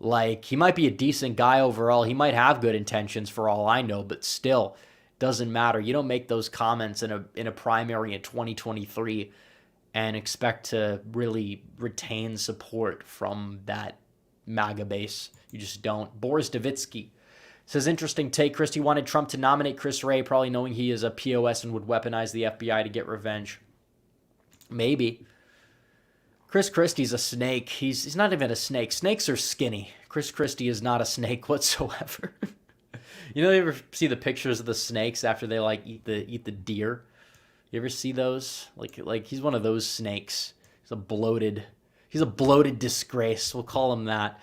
Like, he might be a decent guy overall. He might have good intentions for all I know, but still, doesn't matter. You don't make those comments in a primary in 2023 and expect to really retain support from that MAGA base. You just don't. Boris Davitsky says, interesting take. Christie wanted Trump to nominate Chris Wray, probably knowing he is a POS and would weaponize the FBI to get revenge. Maybe. Chris Christie's a snake. He's not even a snake. Snakes are skinny. Chris Christie is not a snake whatsoever. You ever see the pictures of the snakes after they like eat the deer? You ever see those? Like he's one of those snakes. He's a bloated disgrace. We'll call him that.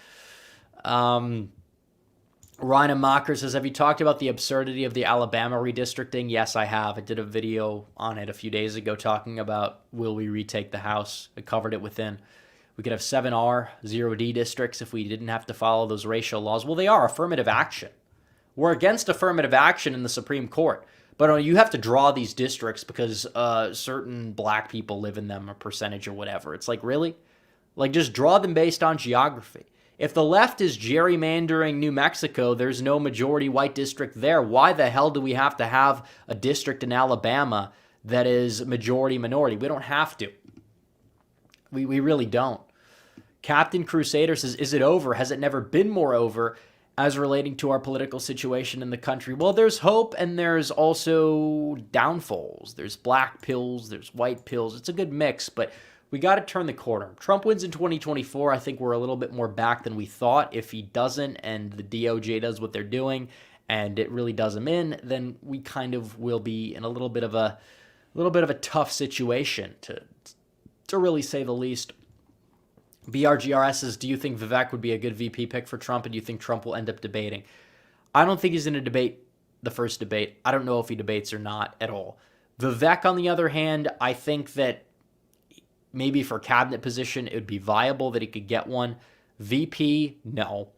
Ryan Mocker says, have you talked about the absurdity of the Alabama redistricting? Yes, I have. I did a video on it a few days ago talking about will we retake the House. I covered it within. We could have 7R, 0D districts if we didn't have to follow those racial laws. Well, they are affirmative action. We're against affirmative action in the Supreme Court. But you have to draw these districts because certain black people live in them, a percentage or whatever. It's like, really? Like, just draw them based on geography. If the left is gerrymandering New Mexico, there's no majority white district there. Why the hell do we have to have a district in Alabama that is majority minority? We don't have to. We really don't. Captain Crusader says, is it over? Has it never been more over as relating to our political situation in the country? Well, there's hope and there's also downfalls. There's black pills, there's white pills. It's a good mix, but we got to turn the corner. Trump wins in 2024. I think we're a little bit more back than we thought. If he doesn't and the DOJ does what they're doing and it really does him in, then we kind of will be in a little bit of a tough situation to really say the least. BRGRS says, do you think Vivek would be a good VP pick for Trump, and do you think Trump will end up debating? I don't think he's going to debate the first debate. I don't know if he debates or not at all. Vivek, on the other hand, I think that maybe for cabinet position, it would be viable that he could get one. VP, no.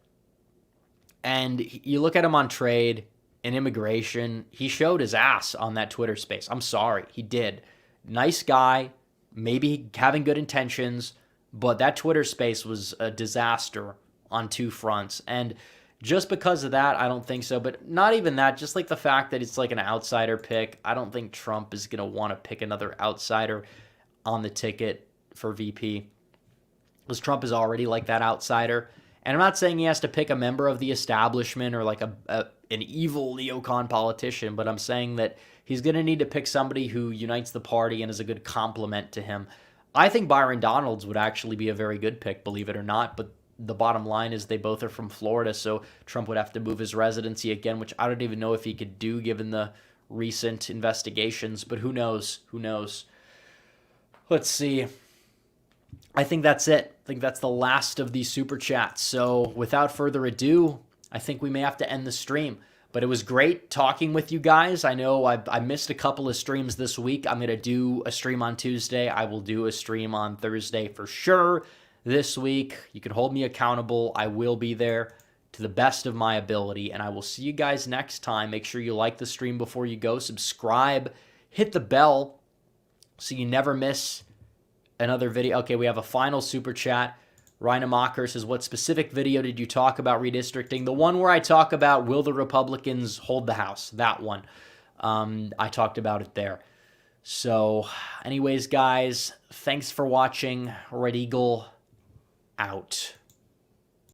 And you look at him on trade and immigration, he showed his ass on that Twitter space. I'm sorry, he did. Nice guy, maybe having good intentions, but that Twitter space was a disaster on two fronts. And just because of that, I don't think so. But not even that, just like the fact that it's like an outsider pick. I don't think Trump is going to want to pick another outsider on the ticket for VP, because Trump is already like that outsider. And I'm not saying he has to pick a member of the establishment or like an evil neocon politician, but I'm saying that he's going to need to pick somebody who unites the party and is a good complement to him. I think Byron Donalds would actually be a very good pick, believe it or not, but the bottom line is they both are from Florida, so Trump would have to move his residency again, which I don't even know if he could do given the recent investigations, but who knows? Who knows? Let's see. I think that's it. I think that's the last of these super chats. So without further ado, I think we may have to end the stream. But it was great talking with you guys. I know I missed a couple of streams this week. I'm going to do a stream on Tuesday. I will do a stream on Thursday for sure this week. You can hold me accountable. I will be there to the best of my ability. And I will see you guys next time. Make sure you like the stream before you go. Subscribe. Hit the bell so you never miss another video. Okay, we have a final super chat. Ryan Mocker says, what specific video did you talk about redistricting? The one where I talk about will the Republicans hold the House? That one. I talked about it there. So anyways, guys, thanks for watching. Red Eagle out.